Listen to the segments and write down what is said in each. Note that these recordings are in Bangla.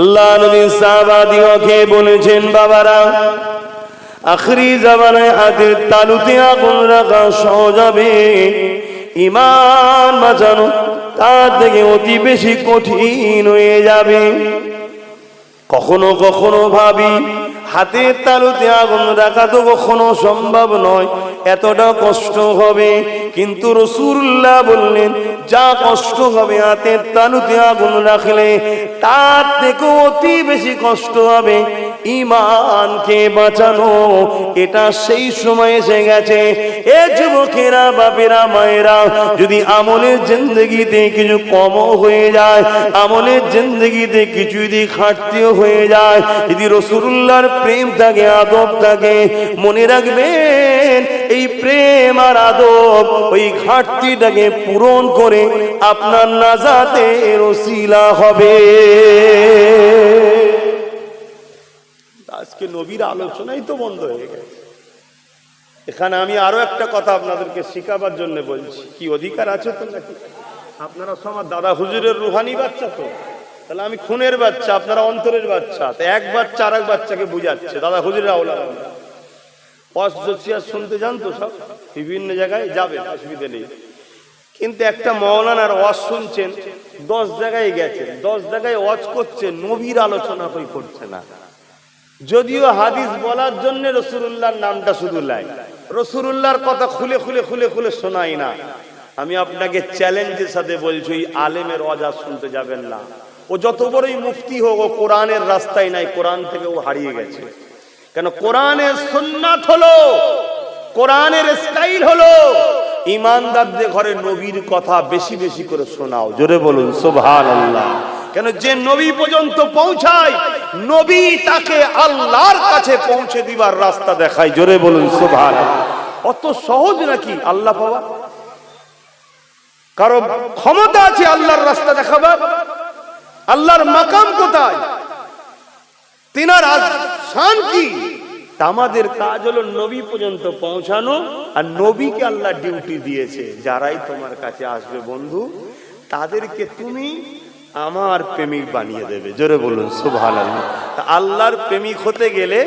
আল্লাহ নবী সাহাবাদিওকে বলেছেন, বাবারা, আখরি জামানায় হাতের তালুতে আগুন রাখা সহজ হবে, ঈমান বাঁচানো তার থেকে অতি বেশি কঠিন হয়ে যাবে। কখনো কখনো ভাবি হাতের তালুতে আগুন রাখা তো কখনো সম্ভব নয়, এতটা কষ্ট হবে। কিন্তু রাসূলুল্লাহ বললেন, যা কষ্ট হবে হাতের তালুতে আগুন রাখলে তার থেকে অতি বেশি কষ্ট হবে ঈমানকে বাঁচানো। এটা সেই সময় এসে গেছে। এ যুবকেরা, বাপেরা, মায়েরা, যদি আমলের জিন্দেগিতে কিছু কমও হয়ে যায়, আমলের জিন্দেগিতে কিছু যদি ঘাটতিও হয়ে যায়, যদি রাসূলুল্লাহর প্রেম থাকে, আদব থাকে, মনে রাখবেন এই প্রেম আর আদব ওই ঘাটতিটাকে পূরণ করে আপনার নাজাতের ওসিলা হবে। আজকে নবীর আলোচনাই তো বন্ধ হয়ে গেছে। এখানে আমি আরো একটা কথা আপনাদেরকে শিখাবার জন্য বলছি। কি অধিকার আছে তো নাকি? আপনারা সবার দাদা হুজুরের রুহানি বাচ্চা তো, তাহলে আমি খুনের বাচ্চা, আপনারা অন্তরের বাচ্চা। তো এক বাচ্চা আর এক বাচ্চাকে বুঝাচ্ছে দাদা হুজুরের আওলাদ। শুনতে যান তো সব, বিভিন্ন জায়গায় যাবেন, অসুবিধা নেই। কিন্তু একটা মাওলানার ওয়াজ শুনছেন, 10 জায়গায় গেছেন, 10 জায়গায় ওয়াজ করছে, নবীর আলোচনা কই করছে না। যদিও হাদিস বলার জন্য রাসূলুল্লাহর নামটা শুধু লাই, রাসূলুল্লাহর কথা খুলে খুলে খুলে খুলে শোনাই না। আমি আপনাকে চ্যালেঞ্জের সাথে বলছি, ওই আলেমের ওয়াজ শুনতে যাবেন না। ও যত বড়ই মুফতি হোক, ও কোরআনের রাস্তায় নাই, কোরআন থেকে ও হারিয়ে গেছে। কেন? কোরআনের সুন্নাত হলো, কোরআনের স্টাইল হলো ঈমানদারদের ঘরে নবীর কথা বেশি বেশি করে শোনাও। জোরে বলুন সুবহানাল্লাহ। কেন? যে নবী পর্যন্ত পৌঁছায়, নবী তাকে আল্লাহর কাছে পৌঁছে দিবার রাস্তা দেখায়। জোরে বলুন সুবহানাল্লাহ। অত সহজ নাকি আল্লাহ পাওয়া? কারো ক্ষমতা আছে আল্লাহর রাস্তা দেখাবার? আল্লাহর মাকাম কোথায়? তিনার শান কি? আমাদের কাজ হলো নবী পর্যন্ত পৌঁছানো। আর নবীকে আল্লাহ ডিউটি দিয়েছে, যারাই তোমার কাছে আসবে বন্ধু, তাদেরকে তুমি আমার প্রেমিক বানিয়ে দেবে। জোরে বলুন সুবহানাল্লাহ। আল্লাহর প্রেমিক হতে গেলে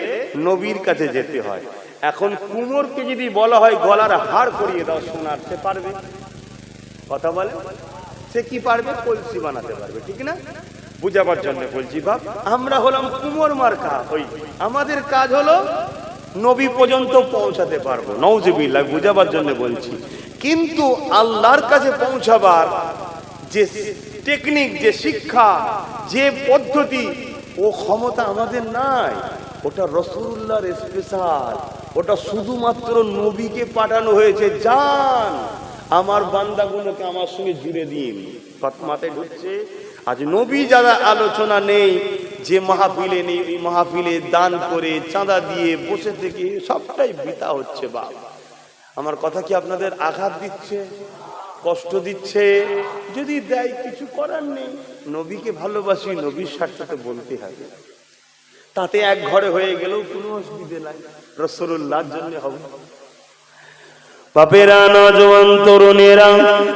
নবীর কাছে যেতে হয়। এখন কুমোরকে যদি বলা হয় গলার হার করিয়ে দাও সোনার, সে পারবে? কথা বলে, সে কি পারবে? কলসি বানাতে পারবে, ঠিক না? বুঝাবার জন্য বলছি বাপ, আমরা হলাম কুমোর মার্কা। ওই আমাদের কাজ হলো নবী পর্যন্ত পৌঁছাতে পারবো, নাউজুবিল্লাহ, বুঝাবার জন্য বলছি। কিন্তু আল্লাহর কাছে পৌঁছাবার যে টেকনিক, যে শিক্ষা, যে পদ্ধতি, ও ক্ষমতা আমাদের নাই। ওটা রাসূলুল্লাহর স্পেশাল। ওটা শুধুমাত্র নবীকে পাঠানো হয়েছে, যান আমার বান্দাগুলোকে আমার সঙ্গে জুড়ে দিন। মাথায় ঢুকছে? আজ নবী যারা আলোচনা নেই, যে মাহফিলে নেই, ওই মাহফিলে দান করে চাঁদা দিয়ে বসে থেকে সবটাই বৃথা হচ্ছে। বাপ, আমার কথা কি আপনাদের আঘাত দিচ্ছে, কষ্ট দিচ্ছে? যদি দেয়, কিছু করার নেই। নবীকে ভালোবাসি, নবীর স্বার্থে তো বলতে হবে। তাতে এক ঘরে হয়ে গেলেও কোনো অসুবিধা নাই, রাসূলুল্লাহর জন্য হবে। বাপেরা, নওজোয়ান তরুণেরা,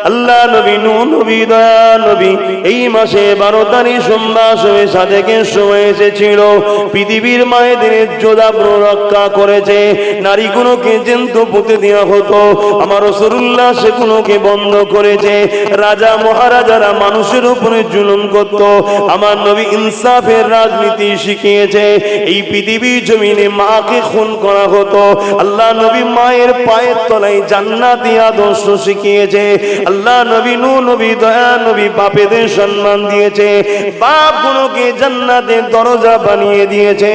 আল্লাহ নবী, নবী, দয়া নবী এই মাসে 12 তারিখ সোমবার সাদেকের সময় এসেছিল। পৃথিবীর মায়েদের ইজ্জত রক্ষা করেছে। নারীগুলোকে জ্যান্ত পুঁতে দেওয়া হতো, আমার রাসূলুল্লাহ সেগুলোকে বন্ধ করেছে। রাজা মহারাজারা মানুষের উপরে জুলুম করত, আমার নবী ইনসাফের রাজনীতি শিখিয়েছে। এই পৃথিবীর জমিনে মাকে খুন করা হতো, আল্লাহ নবী মায়ের পায়ের তলায় জান্নাতি আদর্শ শিখিয়েছে। আল্লাহ নবী, নবী, দয়া নবী বাপেদের সম্মান দিয়েছে, বাপগুলোকে জান্নাতের দরজা বানিয়ে দিয়েছে।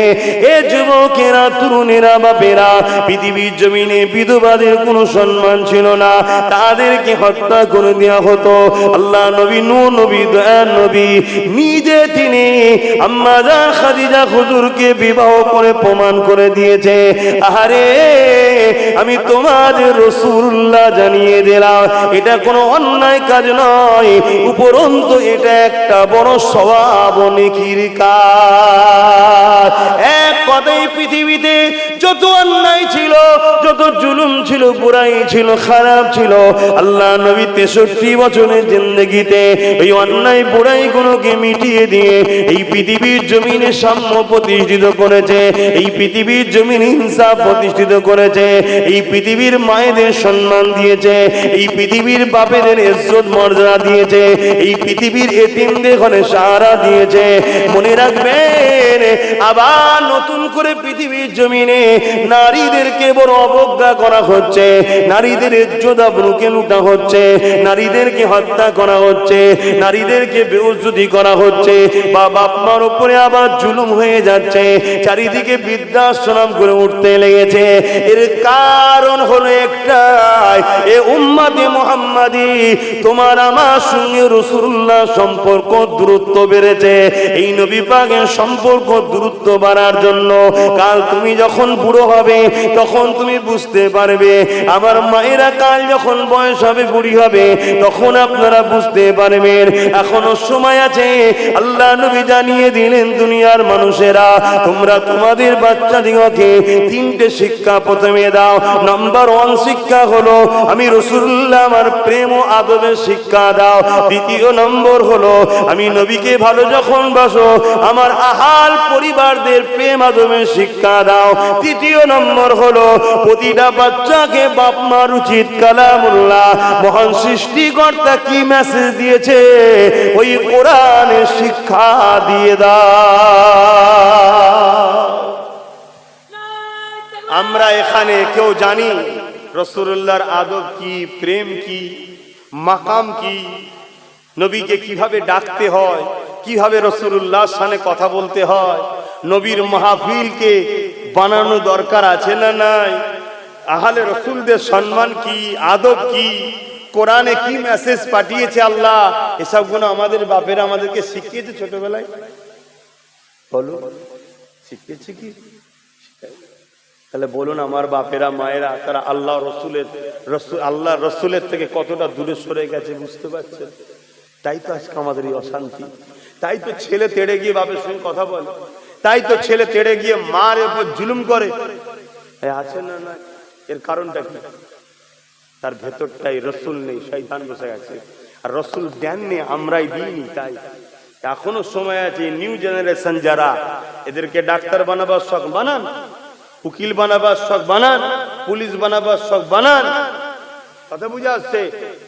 এ যুবকেরা, তরুণেরা, বাপেরা, পৃথিবীর জমিনে বিধবাদের কোনো সম্মান ছিল না, তাদেরকে হত্যা করে দেওয়া হতো। আল্লাহ নবী, নবী, দয়া নবী নিজে তিনি আম্মা জান খাদিজা হুজুরকে বিবাহ করে প্রমাণ করে দিয়েছে, আরে আমি তোমাদের রাসূলুল্লাহ জানিয়ে দিলাম, এটা কোনো অন্যায় কাজ নয়, উপরন্তু এটা একটা বড় সওয়াব ও নেকির কাজ। এক কথায় পৃথিবীতে যত অন্যায় ছিল, যত জুলুম ছিল, বুরাই ছিল, খারাপ ছিল। আল্লাহ নবী 63 বছরের জিন্দেগিতে এই অন্যায় বুরাই গুলোকে মিটিয়ে দিয়ে এই পৃথিবীর জমিনে সাম্য প্রতিষ্ঠিত করেছে, এই পৃথিবীর জমিনে ইনসাফ প্রতিষ্ঠিত করেছে, এই পৃথিবীর মায়েদের সম্মান দিয়েছে, এই পৃথিবীর বাপেদের ইজ্জত মর্যাদা দিয়েছে, এই পৃথিবীর এতিমদের ঘরে সাহারা দিয়েছে। মনে রাখবেন, আবার নতুন করে পৃথিবীর জমিনে নারীদেরকে বড় অবজ্ঞা করা হচ্ছে, নারীদের ইজ্জত আবরুকে লুটা হচ্ছে, নারীদেরকে হত্যা করা হচ্ছে, নারীদেরকে বেইজ্জতি করা হচ্ছে, বাপ মার উপরে আবার জুলুম হয়ে যাচ্ছে, চারিদিকে বৃদ্ধাশ্রম করে উঠতে লেগেছে। এর কারণ হলো একটাই, এ উম্মতে মুহাম্মাদি, তোমার আমার সঙ্গে রাসূলুল্লাহ সম্পর্ক দূরত্ব বেড়েছে। এই নবী পাকের সম্পর্ক দূরত্ব বাড়ার জন্য কাল তুমি যখন বুড়ো হবে তখন তুমি বুঝতে পারবে, আমার মায়েরা কাল যখন বয়স হবে, বুড়ি হবে, তখন আপনারা বুঝতে পারবেন এখনো সময় আছে। আল্লাহ নবী জানিয়ে দিলেন, দুনিয়ার মানুষেরা তোমরা তোমাদের বাচ্চাদিগকে 3টে শিক্ষা প্রথমে দাও। নাম্বার 1 শিক্ষা হলো আমি রাসূলুল্লাহ আমার প্রেম ও আদবের শিক্ষা দাও। দ্বিতীয় নম্বর হলো আমি নবীকে ভালো যখন বাসো আমার আহাল পরিবারদের প্রেম আদবের শিক্ষা দাও। তৃতীয় নম্বর হলো প্রতিটা বাচ্চাকে বাপ মার উচিত কালামুল্লাহ মহান সৃষ্টিকর্তা কি মেসেজ দিয়েছে ওই কোরআনের শিক্ষা দিয়ে দাও। আমরা এখানে কেউ জানি রাসূলুল্লাহর আদব কি, প্রেম কি, মাকাম কি, নবীকে কিভাবে ডাকতে হয়, কিভাবে রাসূলুল্লাহর সামনে কথা বলতে হয়, নবীর মাহফিলকে বানানো দরকার আছে না নাই, আহলে রাসূলদের সম্মান কি, আদব কি, কোরআনে কি মেসেজ পাঠিয়েছে আল্লাহ, এসবগুলো আমাদের বাপেরা আমাদেরকে শিখিয়েছে ছোটবেলায়। বলো শিখিয়েছে কি? তাহলে বলুন আমার বাপেরা মায়েরা তারা আল্লাহ রসুলের থেকে কতটা দূরে সরে গেছে বুঝতে পারছেন? তাই তো আজকে আমাদের এই অশান্তি, তাই তো ছেলে তেড়ে গিয়ে বাপের সঙ্গে কথা বলে, তাই তো ছেলে তেড়ে গিয়ে মার উপর জুলুম করে। আছে না না? এর কারণটা কি? তার ভেতরটাই রসুল নেই, শয়তান বসে গেছে। আর রসুল জ্ঞান নেই, আমরাই দিইনি। তাই এখনো সময় আছে, নিউ জেনারেশন যারা, এদেরকে ডাক্তার বানাবার শখ বানান, উকিল বানাবার শখ বানান, পুলিশ বানাবার শখ বানান, কথা বুঝে আসছে।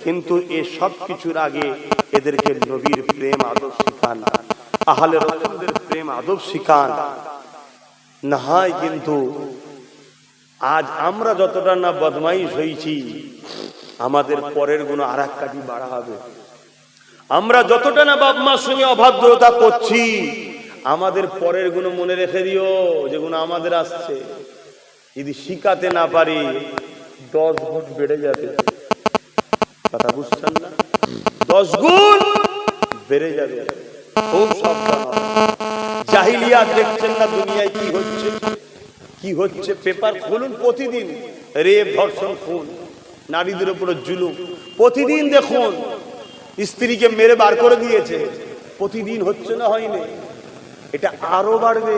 কিন্তু এ সব কিছুর আগে এদেরকে নবীর প্রেম আদব শিখান, আহলে রাসূলদের প্রেম আদব শিখান। না হয় কিন্তু আজ আমরা যতটা না বদমাইশ হয়েছি, আমাদের পরের গুণ আর এক কাঠি বাড়া হবে। আমরা যতটা না বাপ মার সঙ্গে অভদ্রতা করছি, আমাদের পরের গুণ মনে রেখে দিও, যেগুলো আমাদের আসছে যদি শিখাতে না পারি 10 গুণ বেড়ে যাবে। কথা বুঝছেন না? 10 গুণ বেড়ে যাবে, খুব সাবধান। জাহিলিয়াত দেখছেন না দুনিয়ায় কি হচ্ছে, কি হচ্ছে? পেপার খুলুন, প্রতিদিন রেপ, ধর্ষণ, খুন, নারীদের উপরে জুলুম। প্রতিদিন দেখুন স্ত্রীকে মেরে বার করে দিয়েছে, প্রতিদিন হচ্ছে না হয়নি? এটা আরো বাড়বে।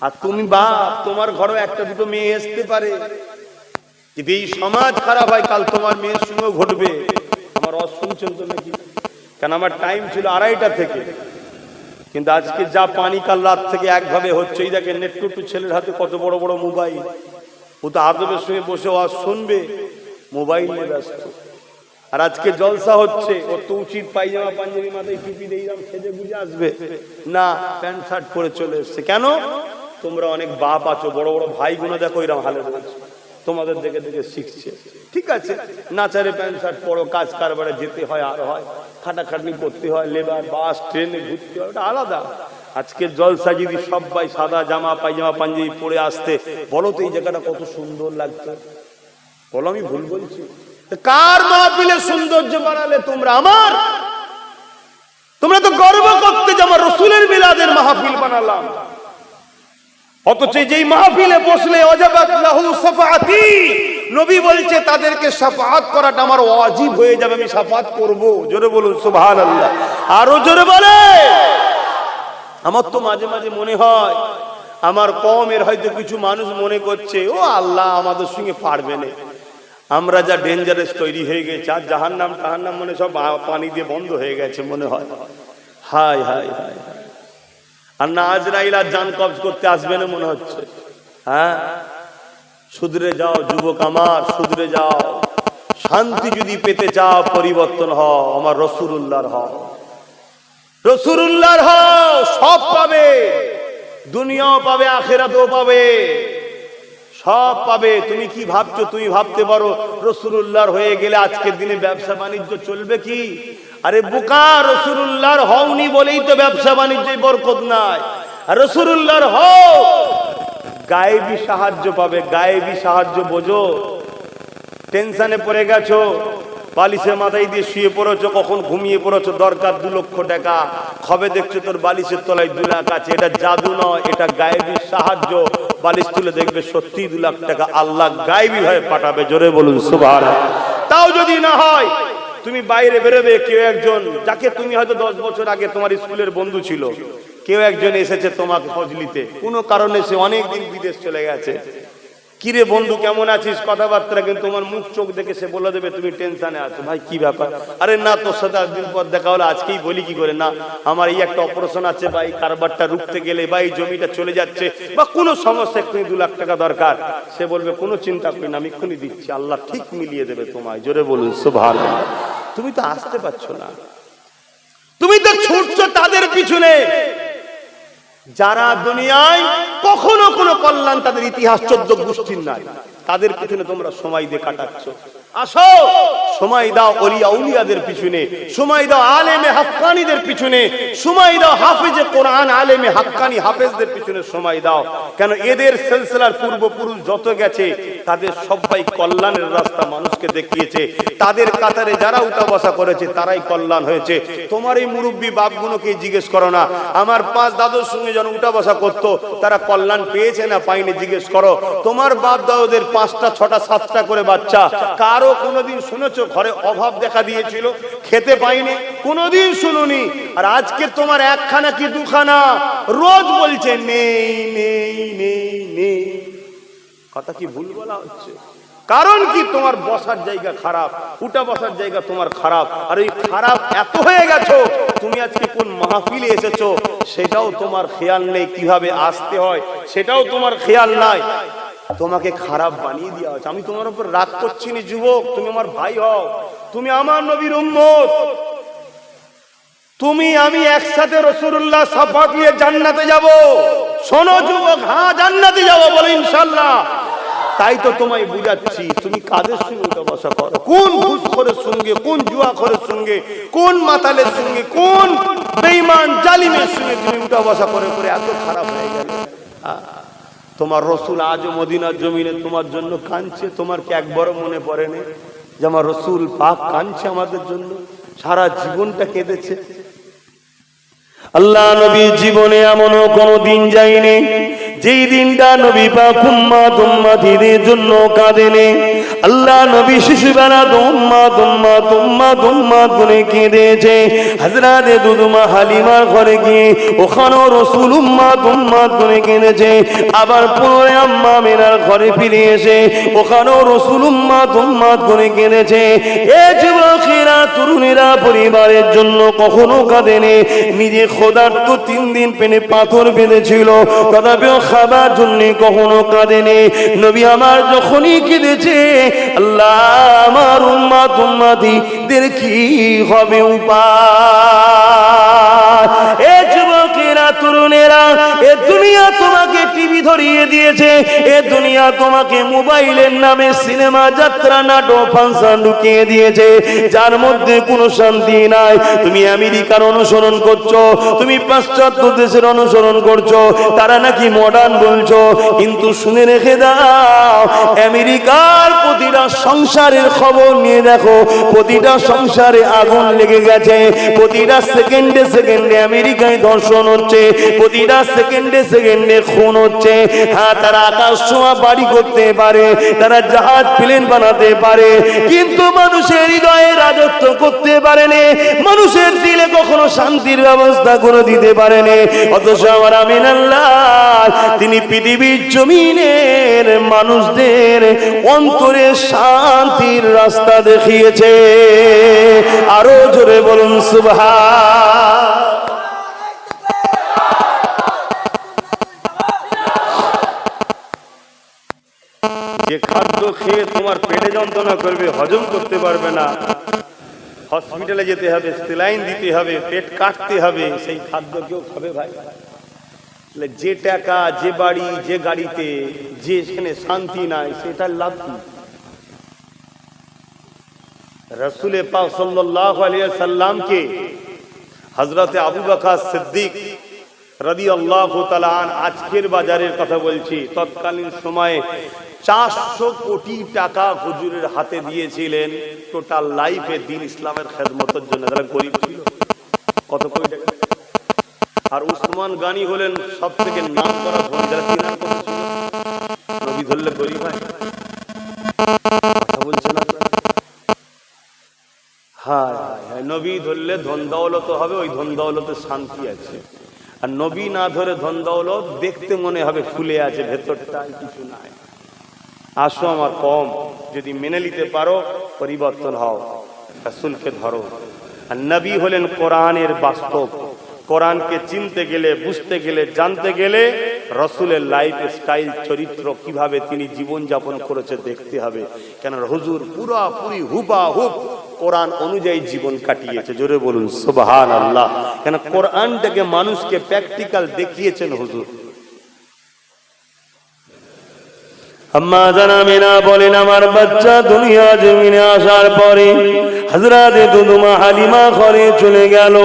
আর তুমি বাপ, তোমার ঘরে একটা দুটো মেয়ে আসতে পারে, যদি এই সমাজ খারাপ হয় কাল তোমার মেয়ের সঙ্গে ঘটবে। আমার শুনছেন তো নাকি? কেন আমার টাইম ছিল 2:30 থেকে, কিন্তু আজকে যা পানি কাল রাত থেকে একভাবে হচ্ছে। এই দেখেন নেটটুটু ছেলের হাতে কত বড় বড় মোবাইল, ও তো আদবের সঙ্গে বসে ওয়াজ শুনবে, মোবাইল নিয়ে ব্যস্ত। আর আজকে জলসা হচ্ছে, ও তো উচিত পায়জামা পাঞ্জাবি মাথায় টুপি দিয়ে খেজে বুঝে আসবে না, প্যান্ট শার্ট পরে চলে এসছে। কেন? তোমরা অনেক বাপ আছো, বড় বড় ভাই গুলো দেখো এরকম হালে রয়েছে, তোমাদের দেখে দেখে শিখছে। ঠিক আছে, নাচারে প্যান্ট শার্ট পরো, কাজ কারবারে যেতে হয়, আর হয় খাটাখাটনি করতে হয়, লেবার, বাস, ট্রেনে ঘুরতে হয়, ওটা আলাদা। আজকে জলসা যদি সবাই সাদা জামা পায়জামা পাঞ্জাবি পরে আসতে, বলো তো এই জায়গাটা কত সুন্দর লাগছে? বলো আমি ভুল বলছি? কার মাহফিলে সৌন্দর্য বাড়ালে তোমরা? আমার। তোমরা তো গর্ব করতে যে আমার রাসূলের মিলাদের মাহফিল বানালাম, অথচ যেই মাহফিলে বসলে ওয়াজাবাত লাহু শাফাআতি, নবী বলছে তাদেরকে শাফাআত করাটা আমার ওয়াজিব হয়ে যাবে, আমি শাফাআত করব। জোরে বলুন সুবহানাল্লাহ, আরো জোরে বলে। আমার তো মাঝে মাঝে মনে হয় আমার কওমের হয়তো কিছু মানুষ মনে করছে ও আল্লাহ আমাদের সঙ্গে পারবে না। আমরা যা ডেঞ্জারাস তৈরি হয়ে গেছে, আর জাহান্নাম টাহান্নাম মনে সব পানি দিয়ে বন্ধ হয়ে গেছে মনে হয়। হায় হায় হায়, আর না আজরাইল আর জান কবজ করতে আসবে না মনে হচ্ছে। হ্যাঁ, শুধরে যাও যুবক আমার, শুধরে যাও। শান্তি যদি পেতে চাও, পরিবর্তন হও, আমার রাসূলুল্লাহর হও, রাসূলুল্লাহর হও, সব পাবে, দুনিয়াও পাবে, আখিরাতও পাবে, সব পাবে। তুমি কি ভাবছো? তুমি ভাবতে পারো রাসূলুল্লাহর হয়ে গেলে আজকের দিনে ব্যবসা বাণিজ্য চলবে কি? আরে বোকা, রাসূলুল্লাহর হওনি বলেই তো ব্যবসা বাণিজ্যে বরকত নাই। আর রাসূলুল্লাহর হও, গায়েবী সাহায্য পাবে। গায়েবী সাহায্য বোঝো? টেনশনে পড়ে গেছো, বালিশে মাথায় দিয়ে শুয়ে পড়েছো, কখন ঘুমিয়ে পড়েছো, দরকার 2 লক্ষ টাকা, খবে দেখছো তোর বালিশের তলায় 2 লাখ আছে। এটা জাদু নয়, এটা গায়েবী সাহায্য। বালিশ তুলে দেখবে সত্যি 2 লাখ টাকা আল্লাহ গায়েবী ভাবে পাঠাবে। জোরে বলুন সুবহানাল্লাহ। তাও যদি না হয়, তুমি বাইরে বেরোবে, কেউ একজন যাকে তুমি হয়তো 10 বছর আগে তোমার স্কুলের বন্ধু ছিল, কেউ একজন এসেছে তোমাকে ফজলিতে, কোনো কারণে সে অনেকদিন বিদেশ চলে গেছে। কিরে বন্ধু কেমন আছিস, কথাবার্তা, কিন্তু তোমার মুখ চোখ দেখে সে বলে দেবে তুমি টেনশনে আছো। ভাই কি ব্যাপার? আরে না, তোর সাথে 8 দিন পর দেখা হলো, আজকেই বলি কি করে, না আমার এই একটা অপারেশন আছে, বা এই কারবারটা রুখতে গেলে, বা এই জমিটা চলে যাচ্ছে, বা কোনো সমস্যা, এক্ষুনি 2 লাখ টাকা দরকার। সে বলবে কোনো চিন্তা করি না, আমি এক্ষুনি দিচ্ছি, আল্লাহ ঠিক মিলিয়ে দেবে তোমায়। জোরে বলুন সুবহানাল্লাহ। তুমি তো আসতে পারছো না, তুমি তো ছুটছো তাদের পিছনে যারা দুনিয়ায় কখনো কোনো কল্যাণ তাদের ইতিহাস 14 গোষ্ঠীর নাই, তাদের পিছনে তোমরা সময় দিয়ে কাটাচ্ছ। আসো, সময় দাও ওলিয়া উলিয়াদের পিছনে, সময় দাও আলেমে হাক্কানিদের পিছনে, সময় দাও হাফেজে কোরআন আলেমে হাক্কানি হাফেজদের পিছনে সময় দাও। কেন এদের সিলসিলার পূর্বপুরুষ যত গেছে তাদের সবাই কল্যাণের রাস্তা মানুষকে দেখিয়েছে। তাদের কাতারে যারা উঠা বসা করেছে তারাই কল্যাণ হয়েছে। তোমার এই মুরব্বী বাপগুলোকে জিজ্ঞেস করো না, আমার 5 দাদুর সঙ্গে যখন উঠা বসা করতো তারা কল্যাণ পেয়েছে না পায়নি জিজ্ঞেস করো। তোমার বাপ দাদুদের 5টা 6টা 7টা করে বাচ্চা, কারো কোনোদিন শুনেছো ঘরে অভাব দেখা দিয়েছিল, খেতে পাইনি? কোনোদিন শুনুনি। আর আজকে তোমার একখানা কি 2খানা রোজ বলছে নেই নেই নেই নেই। কথা কি ভুল বলা হচ্ছে? কারণ কি? তোমার বসার জায়গা খারাপ, উঠা বসার জায়গা তোমার খারাপ। আর এই খারাপ এত হয়ে গেছো, তুমি আজকে কোন মাহফিলে এসেছো সেটাও তোমার খেয়াল নেই, কিভাবে আসতে হয় সেটাও তোমার খেয়াল নাই। তোমাকে খারাপ বানিয়ে দেওয়া হচ্ছে। আমি তোমার উপর রাগ করছি না যুবক, তুমি আমার ভাই হও, তুমি আমার নবীর উম্মত, তুমি আমি একসাথে রাসূলুল্লাহ শাফাত নিয়ে জান্নাতে যাব। শোনো যুবক, হ্যাঁ জান্নাতে যাব, বলো ইনশাআল্লাহ। তাই তো তোমায় বুঝাচ্ছি, তুমি কাদের সঙ্গে উঠা বসা করো, কোন ঘুষখোরের সঙ্গে, কোন জুয়াখোরের সঙ্গে, কোন মাতালের সঙ্গে, কোন বেঈমান জালিমের সঙ্গে তুমি উঠা বসা করে করে এত খারাপ হয়ে গেল। তোমার রাসূল আজও মদিনার জমিনে তোমার জন্য কাঁদছে। তোমার কি একবারও মনে পড়ে না যে আমার রাসূল পাক কাঁদছে আমাদের জন্য? সারা জীবনটা কেঁদেছে। আল্লাহ নবীর জীবনে এমনও কোনো দিন যায়নি যেই দিনটা নবী পাক উম্মাতিদের জন্য কাঁদেনে। আল্লাহ নবী শিশুবেলা উম্মাত বলে কেঁদেছে। হযরত দুদমা হালিমার ঘরে গিয়ে ওখানেও রাসূল উম্মাত বলে কেঁদেছে। আবার পুনরায় আম্মা আমিনার ঘরে ফিরে এসে ওখানেও রাসূল উম্মাত বলে কেঁদেছে। এ যুবকেরা, তরুণীরা পরিবারের জন্য কখনো কাঁদেনে। নিজে ক্ষুধার্ত 3 দিন পেটে পাথর বেঁধেছিল, তথাপিও খাবার জন্য কখনো কাঁদেনে। নবী আমার যখনই কেঁদেছে, আল্লাহ আমার উম্মাতিদের কি হবে উপায়? এ যুবকেরা, তরুণেরা, এ দুনিয়া তোমাকে টিভি ধরিয়ে দিয়েছে, এ দুনিয়া তোমাকে মোবাইলের নামে সিনেমা, যাত্রা, নাটক, ফাংশন ঢুকিয়ে দিয়েছে, যার মধ্যে কোনো শান্তি নাই। তুমি আমেরিকার অনুসরণ করছো, তুমি পাশ্চাত্য দেশের অনুসরণ করছো, তারা নাকি মডার্ন বলছো, কিন্তু শুনে রেখে দাও, আমেরিকার প্রতিটা সংসারের খবর নিয়ে দেখো, প্রতিটা সংসারে আগুন লেগে গেছে, প্রতিটা সেকেন্ডে সেকেন্ডে আমেরিকায় ধর্ষণ হচ্ছে, প্রতি প্রতিটা সেকেন্ডে সেকেন্ডে খুন হচ্ছে। হ্যাঁ, তারা আকাশ ছোঁয়া বাড়ি করতে পারে, তারা জাহাজ প্লেন বানাতে পারে, কিন্তু মানুষের হৃদয়ে রাজত্ব করতে পারেনি, মানুষের দিলে কখনো শান্তির ব্যবস্থা করে দিতে পারেনি। অথচ আমার আমিন আল্লাহ তিনি পৃথিবীর জমিনের মানুষদের অন্তরে শান্তির রাস্তা দেখিয়েছে। আরো জোরে বলুন সুবহান। যে খাদ্য খেয়ে তোমার পেটে যন্ত্রণা করবে, হজম করতে পারবে না, হসপিটালে যেতে হবে, স্যালাইন দিতে হবে, পেট কাটতে হবে, সেই খাদ্য কেউ খাবে ভাই? যে টাকা, যে বাড়ি, যে গাড়িতে, যেখানে শান্তি নাই, সেটার লাভ কি? রাসূল পাক সাল্লাল্লাহু আলাইহি সাল্লামকে হযরতে আবু বকর সিদ্দিক রাদিয়াল্লাহু তাআলা আন, আজকের বাজারের কথা বলছি, তৎকালীন সময়ে 400 কোটি টাকা হুজুরের হাতে দিয়েছিলেন টোটাল লাইফে দ্বীন ইসলামের খেদমতের জন্য। তারা গরিব ছিল, কত কোটি টাকা। আর উসমান গানি হলেন সব থেকে নাম করা ধনী, যারা তিনার কথা ছিল। নবী ধরলে গরিব হয়? কথা বলছেন আপনারা? হ্যাঁ, নবী ধরলে ধন দৌলত হবে, ওই ধন দৌলতে শান্তি আছে। আর নবী না ধরে ধন দৌলত দেখতে মনে হবে ফুলে আছে, ভেতরটাই কিছু নাই। আসো আমার কম, যদি মেনে নিতে পারো পরিবর্তন হও, রাসূলকে ধরো। আর নবী হলেন কোরআনের বাস্তব। কোরআনকে চিনতে গেলে, বুঝতে গেলে, জানতে গেলে রাসূলের লাইফ স্টাইল, চরিত্র, কিভাবে তিনি জীবন যাপন করেছে দেখতে হবে। কেন হুজুর পুরাপুরি হুবাহুব কোরআন অনুযায়ী জীবন কাটিয়েছে। জোরে বলুন সুবহানাল্লাহ। কেন কোরআনটাকে মানুষকে প্র্যাকটিক্যাল দেখিয়েছেন হুজুর। আম্মা জান আমিনা বলেন, আমার বাচ্চা দুনিয়া জমিনে আসার পরে হযরতে দুদুমা হালিমা ঘরে চলে গেল।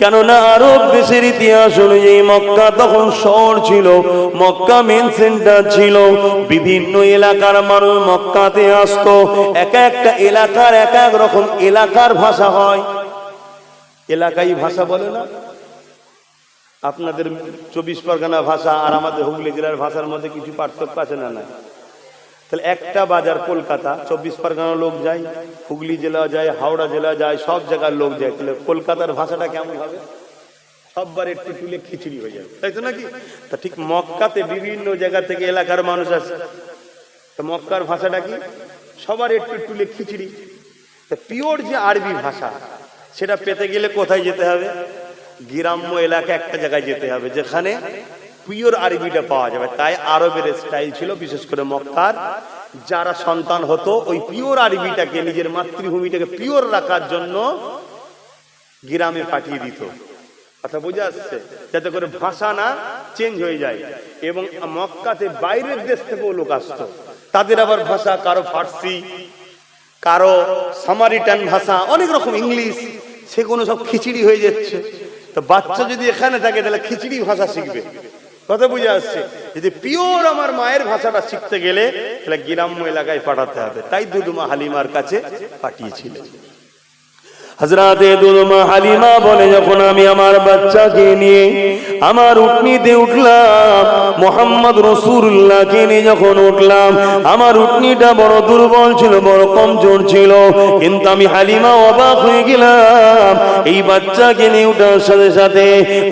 কেননা আরব দেশের ইতিহাস অনুযায়ী মক্কা তখন শহর ছিল, মক্কা মেন সেন্টার ছিল। বিভিন্ন এলাকার মানুষ মক্কাতে আসতো। এক একটা এলাকার এক এক রকম এলাকার ভাষা হয়। এলাকাই ভাষা বলে না? আপনাদের 24 পরগনা ভাষা আর আমাদের হুগলি জেলার ভাষার মধ্যে কিছু পার্থক্য আছে না? না। তাহলে একটা বাজার কলকাতা, 24 পরগনা লোক যায়, হুগলি জেলা যায়, হাওড়া জেলা যায়, সব জায়গার লোক যায়। তাহলে কলকাতার ভাষাটা কেমন হবে? সববার একটু তুলে খিচুড়ি হয়ে যাবে, তাই তো নাকি? তা ঠিক মক্কাতে বিভিন্ন জায়গা থেকে এলাকার মানুষ আসে। মক্কার ভাষাটা কি? সবার একটু তুলে খিচুড়ি। পিওর যে আরবি ভাষা, সেটা পেতে গেলে কোথায় যেতে হবে? গ্রাম্য এলাকা একটা জায়গায় যেতে হবে যেখানে পিওর আরবিটা পাওয়া যাবে। তাই আরবের স্টাইল ছিল, বিশেষ করে মক্কার যারা সন্তান হতো ওই পিওর আরবিটাকে, নিজের মাতৃভূমিটাকে পিওর রাখার জন্য গ্রামে পাঠিয়ে দিত। কথা বোঝা আসছে? যাতে করে ভাষা না চেঞ্জ হয়ে যায়। এবং মক্কাতে বাইরের দেশ থেকেও লোক আসতো, তাদের আবার ভাষা, কারো ফার্সি, কারো সামারিটান ভাষা, অনেক রকম ইংলিশ, সেগুলো সব খিচুড়ি হয়ে যাচ্ছে। তো বাচ্চা যদি এখানে থাকে তাহলে খিচুড়ি ভাষা শিখবে। কথা বুঝে আসছে? যদি পিওর আমার মায়ের ভাষাটা শিখতে গেলে তাহলে গ্রাম্য এলাকায় পাঠাতে হবে। তাই দুদুমা হালিমার কাছে পাঠিয়েছিলেন। হযরতে দুদুমা হালিমা বলে, যখন আমি আমার বাচ্চাকে নিয়ে আমার উটনিতে উঠলাম, মুহাম্মদ রাসূলুল্লাহকে নিয়ে যখন উঠলাম, আমার উটনিটা বড় দুর্বল ছিল, বড় কমজোর ছিল। কিন্তু আমি হালিমা অবাক হয়ে গেলাম, এই বাচ্চাকে নিয়ে উঠার সাথে সাথে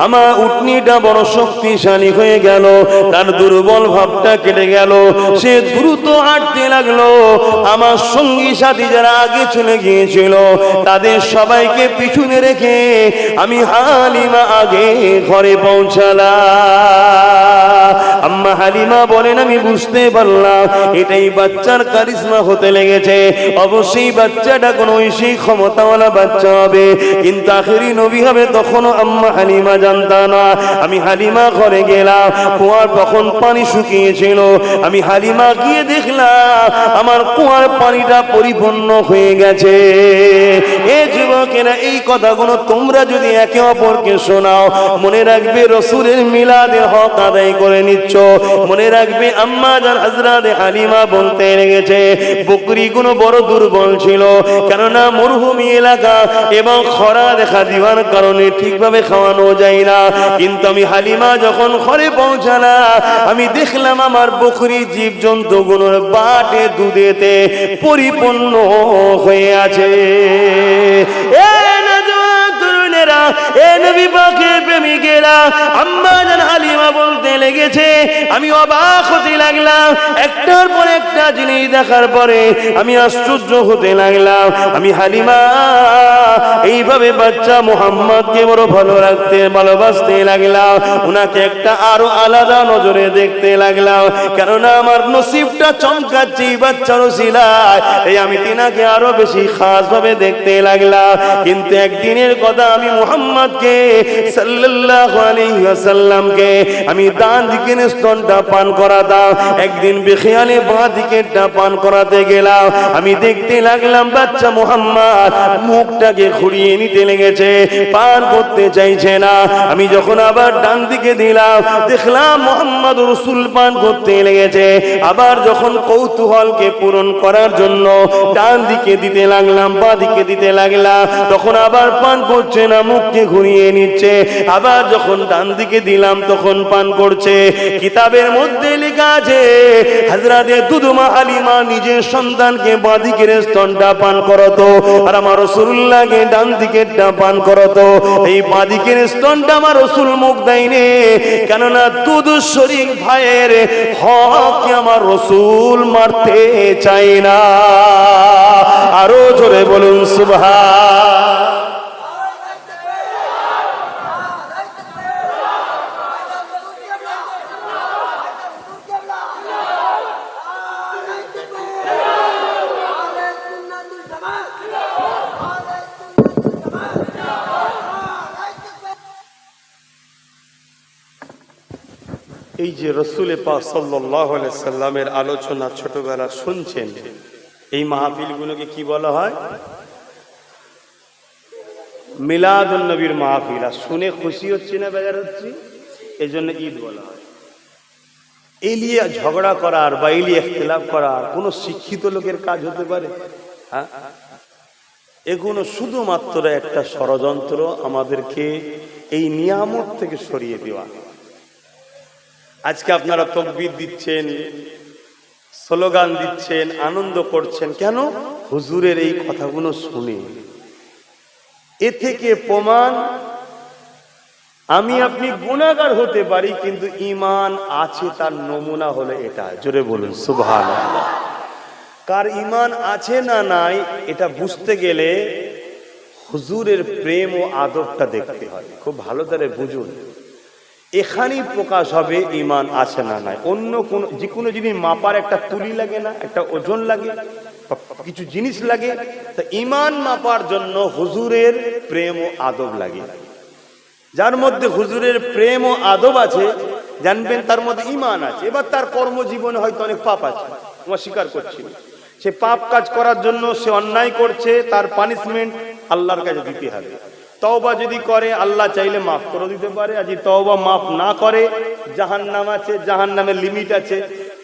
আমার উটনিটা বড় শক্তিশালী হয়ে গেল, তার দুর্বল ভাবটা কেটে গেল, সে দ্রুত হাঁটতে লাগলো। আমার সঙ্গী সাথী যারা আগে চলে গিয়েছিল তাদের সবাইকে পিছনে রেখে আমি হালিমা আগে ঘরে পৌঁছালাম। আম্মা হালিমা বলেন, আমি বুঝতে পারলাম এটাই বাচ্চার কারিশমা হতে লেগেছে। অবশ্যই বাচ্চাটা কোনো ঐশী ক্ষমতাওয়ালা বাচ্চা হবে, কিন্তু আখেরি নবী হবে তখনও আম্মা হালিমা জানতা না। আমি হালিমা ঘরে গেলাম, কুয়ার তখন পানি শুকিয়েছিল। আমি হালিমা গিয়ে দেখলাম আমার কুয়ার পানিটা পরিপূর্ণ হয়ে গেছে। এ যুবকেরা, এই কথাগুলো তোমরা যদি একে অপরকে শোনাও, মনে রাখবে রাসূলের মিলাদের হক আদায় করে নিচ্ছ। নিচ্ছ। মনে রাখবে আম্মা জান হযরত হালিমা বলতে লেগেছে বকরিগুলো বড় দুর্বল ছিল, কেননা মরুভূমি এলাকা এবং খরা দেখা দিবার কারণে ঠিকভাবে খাওয়ানো যায় না। কিন্তু আমি হালিমা যখন ঘরে পৌঁছালাম, আমি দেখলাম আমার বকরি জীবজন্তুগুলোর বাটে দুধেতে পরিপূর্ণ হয়ে আছে। হালিমা বলতে লেগেছে আমি অবাক হতে লাগলাম, একটার পর একটা জিনিস দেখার পরে আমি আশ্চর্য হতে লাগলাম। আমি হালিমা এইভাবে বাচ্চা মুহাম্মদকে বড় ভালো রাখতে ভালোবাসতে লাগলাম, ওনাকে একটা আরো আলাদা নজরে দেখতে লাগলাম, কেননা আমার নসিবটা চমকাচ্ছে এই বাচ্চার ওসিলায়, এই আমি তিনাকে আরো বেশি খাস ভাবে দেখতে লাগলাম। কিন্তু একদিনের কথা, আমি মুহাম্মদকে সাল্লাল্লাহু আলাইহি ওয়াসাল্লামকে আমি ডান দিকের স্তনটা পান করাতাম, একদিন বেখেয়ালে বাঁ দিকেরটা পান করাতে গেলাম। আমি দেখতে লাগলাম বাচ্চা মুহাম্মদ মুখটাকে ঘুরিয়ে নিতে লেগেছে, পান করতে চাইছে না। আমি যখন আবার ডান দিকে দিলাম, দেখলাম মুহাম্মদ রাসূল পান করতে লেগেছে। আবার যখন কৌতূহলকে পূরণ করার জন্য ডান দিকে দিতে লাগলাম, বাঁ দিকে দিতে লাগলাম, তখন আবার পান করছে না, মুখকে ঘুরিয়ে নিচ্ছে। আবার যখন ডান দিকে দিলাম তখন পান করছে। কিতাবের মধ্যে লেখা আছে হযরতে দুদমা হালিমা নিজের সন্তানকে বাঁ দিকের স্তনটা পান করাতো, আর আমার রাসূলুল্লাহকে ডান দিকেরটা পান করাতো। এই বাঁ দিকের স্তনটা আমার রাসূল মুখ দেয়নি, কেননা দুধ শরীক ভাইয়ের হক আমার রাসূল মারতে চাই না। আরো জোরে বলুন সুবহান। এই যে রাসূল পাক সাল্লাল্লাহু আলাইহি সাল্লামের আলোচনা ছোটবেলা শুনছেন, এই মাহফিলগুলোকে কি বলা হয়? মিলাদুন নবীর মাহফিল। আর শুনে খুশি হচ্ছে না বেজার হচ্ছে, এই জন্য ঈদ বলা হয়। এই নিয়ে ঝগড়া করার বা এই নিয়ে ইখতিলাফ করার কোনো শিক্ষিত লোকের কাজ হতে পারে? হ্যাঁ, এগুলো শুধুমাত্র একটা ষড়যন্ত্র আমাদেরকে এই নিয়ামত থেকে সরিয়ে দেওয়া। আজকে আপনারা তাকবীর দিচ্ছেন, স্লোগান দিচ্ছেন, আনন্দ করছেন, কেন? হুজুরের এই কথাগুলো শুনে। এ থেকে প্রমাণ আমি আপনি গুনাহগার হতে পারি, কিন্তু ঈমান আছে তার নমুনা হলো এটা। জোরে বলুন সুবহানাল্লাহ। কার ঈমান আছে না নাই এটা বুঝতে গেলে হুজুরের প্রেম ও আদবটা দেখতে হয়। খুব ভালো করে বুঝুন, এখানেই প্রকাশ হবে ঈমান আছে না নাই। অন্য কোন যে কোনো জিনিস মাপার একটা তুলি লাগে না, একটা ওজন লাগে, কিছু জিনিস লাগে, তা ঈমান মাপার জন্য হুজুরের প্রেম ও আদব লাগে। যার মধ্যে হুজুরের প্রেম ও আদব আছে, জানবেন তার মধ্যে ঈমান আছে। এবার তার কর্মজীবনে হয়তো অনেক পাপ আছে, আমরা স্বীকার করছি। সে পাপ কাজ করার জন্য সে অন্যায় করছে, তার পানিশমেন্ট আল্লাহর কাছে দিতে হবে। তওবা যদি করে আল্লাহ চাইলে মাফ করে দিতে পারে, আর যদি তওবা মাফ না করে জাহান্নাম আছে, জাহান্নামের লিমিট আছে।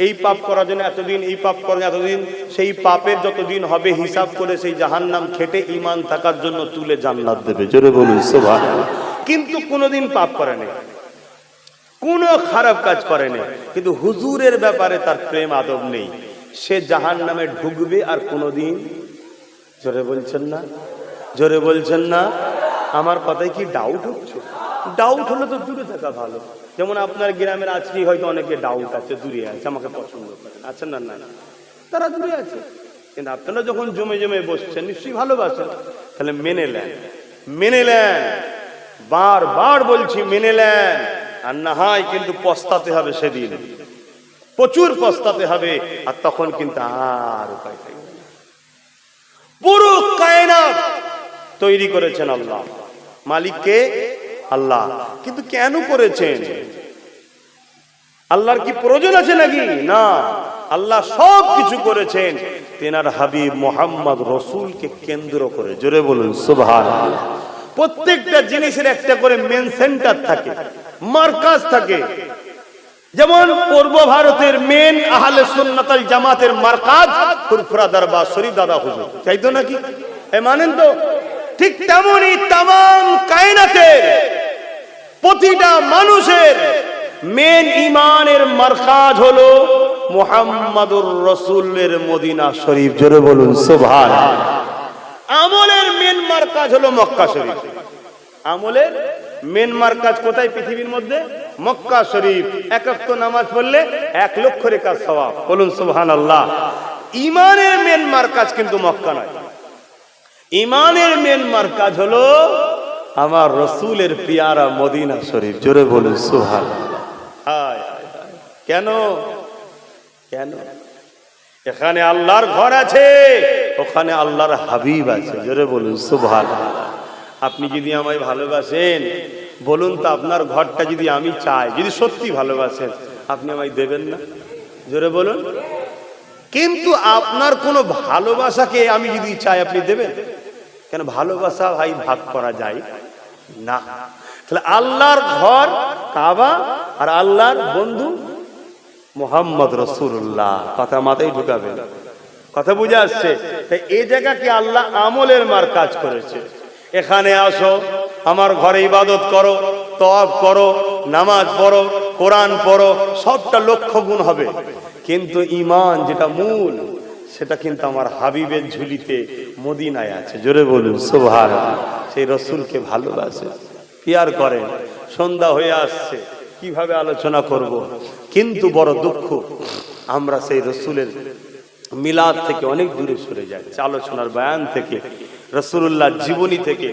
এই পাপ করার জন্য এতদিন, এই পাপ করার জন্য এতদিন, সেই পাপের যতদিন হবে হিসাব করে সেই জাহান্নাম খেটে ঈমান থাকার জন্য তুলে জান্নাত দেবে। জোরে বলুন সুবহানাল্লাহ। কিন্তু কোনোদিন পাপ করে নাই, কোনো খারাপ কাজ করে নাই, কিন্তু হুজুরের ব্যাপারে তার প্রেম আদব নেই, সে জাহান্নামে ঢুকবে আর কোনোদিন। জোরে বলছেন না? জোরে বলছেন না? আমার কথায় কি ডাউট হচ্ছে? ডাউট হলে তো দূরে থাকা ভালো। যেমন আপনার গ্রামের আজকে হয়তো অনেকে ডাউট আছে, দূরে আছে, আমাকে পছন্দ করেন, আছেন না? না, তারা দূরে আছে, কিন্তু আপনারা যখন জমে জমে বসছেন নিশ্চয়ই ভালোবাসেন, তাহলে মেনে নেন, মেনে নেন, বারবার বলছি মেনে নেন। আর না হয় কিন্তু পস্তাতে হবে, সেদিন প্রচুর পস্তাতে হবে, আর তখন কিন্তু আর উপায় থাকবে না। পুরো কায়নাত তৈরি করেছেন আল্লাহ, মালিককে আল্লাহ, কিন্তু কেন করেছেন? আল্লাহর কি প্রয়োজন আছে নাকি? না, আল্লাহ সব কিছু করেছেন তেনার হাবিব মুহাম্মদ রাসূলকে কেন্দ্র করে। জোরে বলুন সুবহানাল্লাহ। প্রত্যেকটা জিনিসের একটা করে মেন সেন্টার থাকে, মার্কাজ থাকে। যেমন পূর্ব ভারতের মেন আহলে সুন্নাত ওয়াল জামাতের মারকাজ ফুরফুরা দরবার শরীফ দাদা হুজুর, তাই তো নাকি? মানেন তো? ঠিক তেমনই তামাম কায়নাতের প্রতিটা মানুষের মেন ইমানের মারকাজ হলো মুহাম্মাদুর রাসূলের মদিনা শরীফ। জোরে বলুন সুবহানাল্লাহ। আমলের মেন মারকাজ হলো মক্কা শরীফ। আমলের মেন মারকাজ কোথায় পৃথিবীর মধ্যে? মক্কা শরীফ। এক ওয়াক্ত নামাজ পড়লে 1 লক্ষ রেখাত সওয়াব। বলুন সুবহানাল্লাহ। ইমানের মেন মারকাজ কিন্তু মক্কা নয়। ইমানের মেন মারকাজ হলো আমার রাসূলের পিয়ারা মদিনা শরীফ। জোরে বলুন সুবহানাল্লাহ। কেন? কেন? এখানে আল্লাহর ঘর আছে, ওখানে আল্লাহর হাবিব আছে। জোরে বলুন সুবহানাল্লাহ। আপনি যদি আমায় ভালোবাসেন, বলুন তো আপনার ঘরটা যদি আমি চাই, যদি সত্যি ভালোবাসেন, আপনি আমায় দেবেন না? জোরে বলুন। কিন্তু আপনার কোনো ভালোবাসাকে আমি যদি চাই, আপনি দেবেন? কেন? ভালোবাসা ভাই ভাগ করা যায় না। তাহলে আল্লাহর ঘর কাবা আর আল্লাহর বন্ধু মুহাম্মদ রাসূলুল্লাহ। কথা মাথায় ঢুকাবেন। কথা বুঝে আসছে? তাই এই জায়গাকে আল্লাহ আমলের মারকাজ করেছে। এখানে আসো, আমার ঘরে ইবাদত করো, তওয়াব করো, নামাজ পড়ো, কোরআন পড়ো, সবটা লক্ষ গুণ হবে। কিন্তু ঈমান যেটা মূল, সেটা কিন্তু আমার হাবিবের ঝুলিতে মদিনায় আছে। জোরে বলুন সুবহানাল্লাহ। সেই রাসূলকে ভালোবাসে, পিয়ার করেন। সন্ধ্যা হয়ে আসছে, কিভাবে আলোচনা করব? কিন্তু বড় দুঃখ, আমরা সেই রাসূলের মিলাদ থেকে অনেক দূরে সরে যাচ্ছি, আলোচনার বয়ান থেকে, রাসূলুল্লাহ জীবনী থেকে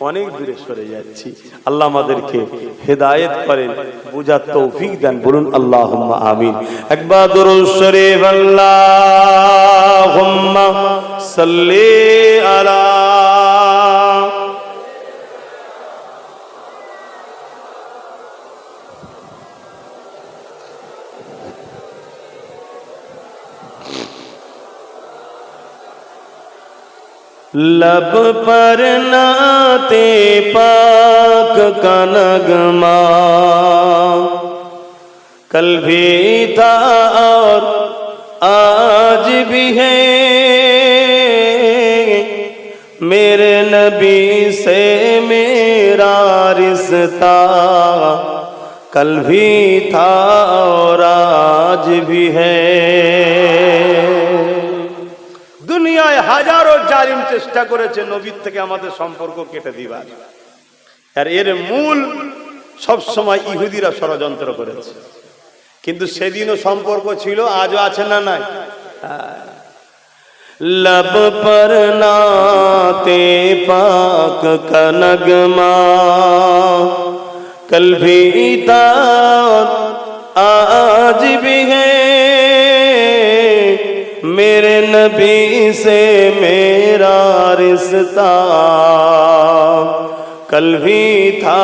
অনেক দূরে সরে যাচ্ছি। আল্লাহ আমাদেরকে হেদায়েত করেন, বুঝার তৌফিক দেন। বলুন আল্লাহুম্মা আমিন। একবার দুরূদ শরীফ আল্লাহুম্মা সাল্লি আলা लब पर नाते पाक का नगमा कल भी था और आज भी है, मेरे नबी से मेरा रिश्ता कल भी था और आज भी है। দুনিয়ায় হাজারো জালিম চেষ্টা করেছে নবীর থেকে আমাদের সম্পর্ক কেটে দিবার, আর এর মূল সব সময় ইহুদিরা ষড়যন্ত্র করেছে। কিন্তু সেদিনও সম্পর্ক ছিল, আজও আছে না নাই? लब पर नाते पाक का नगमा कल भी था आज भी है, मेरे नबी से मेरा रिश्ता कल भी था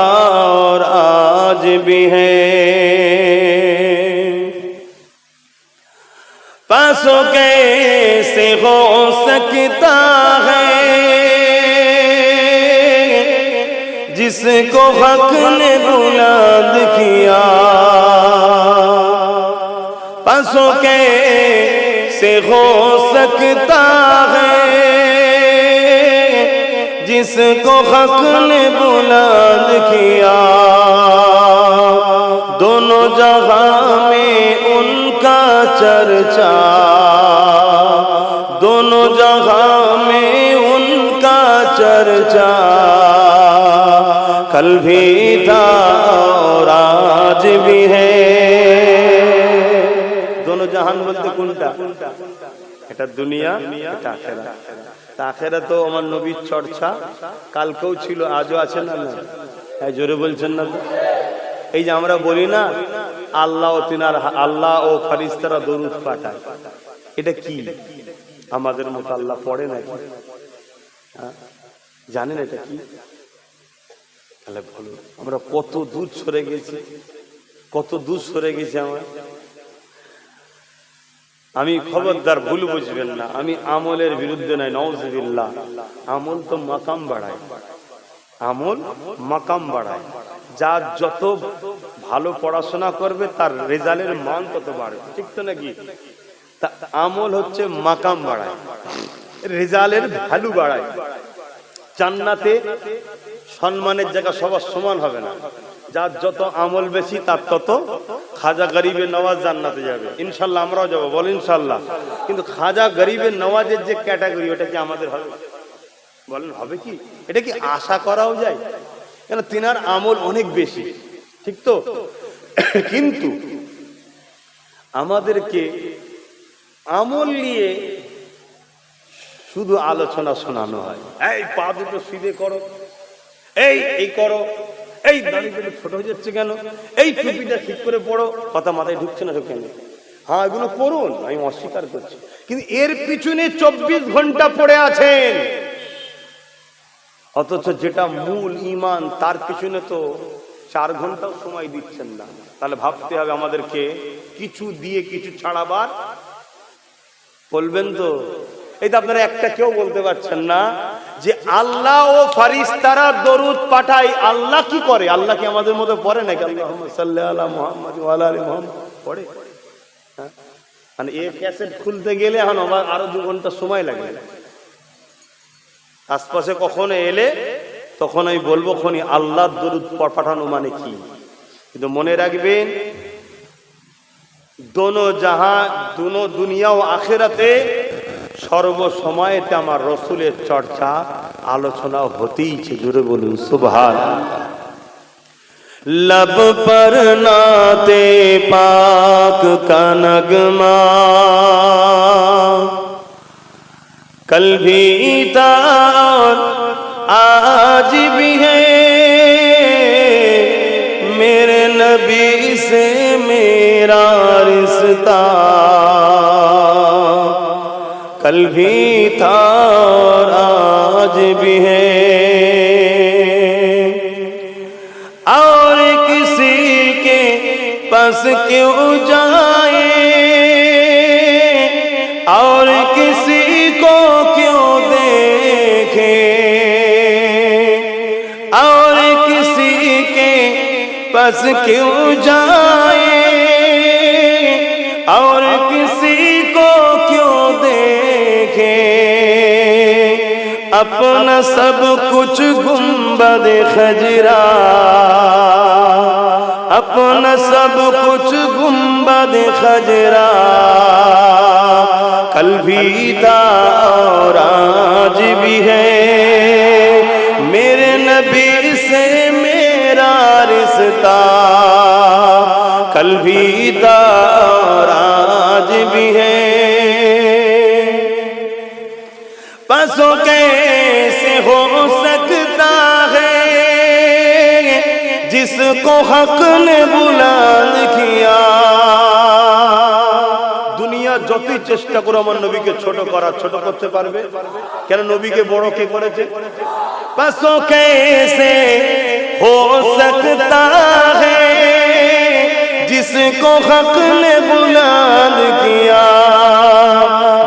और आज भी है। पासों कैसे हो सकता है जिसको हक ने बुलंद किया, पासों कैसे हो सकता है जिसको हक ने बुलंद किया, दोनों जहां में उनका चर्चा, दोनों जहां में उनका चर्चा कल भी था और आज भी है। दोनों जहान बोलते কোনটা? এটা দুনিয়া, এটা আখিরাত। আখিরাত তো আমার নবীর চর্চা কালকেও ছিল, আজও আছে না? না, এই জোরে বলছেন না তো? এই যে আমরা বলি না আল্লাহ ও তিনার আল্লাহ ও ফেরেশতারা দরুদ পাঠায়, এটা কি আমাদের মতো আল্লাহ পড়ে নাকি? জানেন এটা কি? তাহলে বলুন আমরা কত দূর সরে গেছি, কত দূর সরে গেছি আমরা। আমি খবরদার ভুল বুঝবেন না, আমি আমলের বিরুদ্ধে নাই, নাউজুবিল্লাহ। আমল তো মাকাম বাড়ায়, আমল মাকাম বাড়ায়। যার যত ভালো পড়াশোনা করবে তার রেজাল্টের মান তত বাড়বে, ঠিক তো নাকি? তা আমল হচ্ছে মাকাম বাড়ায়, রেজাল্টের ভ্যালু বাড়ায়। জান্নাতে সম্মানের জায়গা সবার সমান হবে না, যার যত আমল বেশি তার তত। খাজা গরিবে নওয়াজ জান্নাতে যাবে, ইনশাল্লাহ আমরাও যাবো, বল ইনশাল্লাহ। কিন্তু খাজা গরিবে নওয়াজের যে ক্যাটাগরি, ওটা কি আমাদের হবে? বলেন হবে কি? এটা কি আশা করাও যায়? কেন, তিনার আমল অনেক বেশি, ঠিক তো? কিন্তু আমাদেরকে আমল নিয়ে শুধু আলোচনা শোনানো হয়। এই পা দুটো সিধে করো, এই করো, এই দাড়িগুলো ছোট হয়ে যাচ্ছে কেন, এই টুপিটা ঠিক করে পড়ো, কথা মাথায় ঢুকছে না কেন? হ্যাঁ, এগুলো করুন, আমি অস্বীকার করছি, কিন্তু এর পিছনে 24 ঘন্টা পড়ে আছেন, অথচ যেটা মূল ঈমান তার পিছনে তো 4 ঘন্টাও সময় দিচ্ছেন না। তাহলে ভাবতে হবে আমাদেরকে কিছু দিয়ে কিছু ছাড়াবার। বলবেন তো? এই তো আপনারা একটা কেউ বলতে পারছেন না যে আল্লাহ ও ফারিস্তারা দরুদ পাঠায়। আল্লাহ কি করে? আল্লাহ কি আমাদের মধ্যে পড়ে নাকি? আল্লাহুম্মা সাল্লি আলা মুহাম্মাদ ওয়া আলা আলি মুহাম্মাদ পড়ে? মানে এই ক্যাসেট খুলতে গেলে এখন আরো 2 ঘন্টা সময় লাগে। আশপাশে কখনো এলে তখন আমি বলবো খনি আল্লাহর দরুদ পাঠানো মানে কি। কিন্তু মনে রাখবেন, দোনো জাহান, দোনো দুনিয়া ও আখিরাতে সর্বসময়েতে আমার রসুলের চর্চা আলোচনা হতেইছে। জোরে বলুন সুবহানাল্লাহ। लब पर नाते पाक का नगमा कल भी था और आज भी है, मेरे नबी से मेरा रिश्ता कल भी था और आज भी है, और किसी के पास क्यों जाए और किसी को क्यों देखे, और किसी के पास क्यों जाए और किसी को क्यों देखे, अपना सब कुछ गुंबद खजरा, अपना सब कुछ गुंबद खजरा कल भी था और आज भी है, मेरे नबी से मेरा रिश्ता कल भी था और आज भी है। बसो कैसे हो सकता है जिसको हक ने बुलंद किया, দুনিয়া যতই চেষ্টা করো আমার নবীকে ছোট করার, ছোট করতে পারবে কেন? নবীকে বড় কে করেছে? बसो कैसे हो सकता है जिसको हक ने बुलंद किया,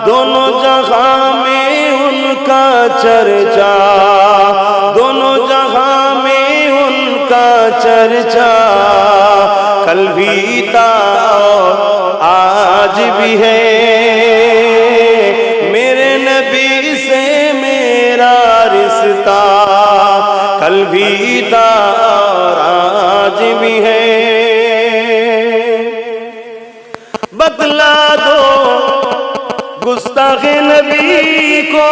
दोनों जहां में उनका चर्चा, दोनों जहां में उनका चर्चा कल भी था और आज भी है, मेरे नबी से मेरा रिश्ता कल भी था और आज भी है। बतला दो गुस्ताखे नबी को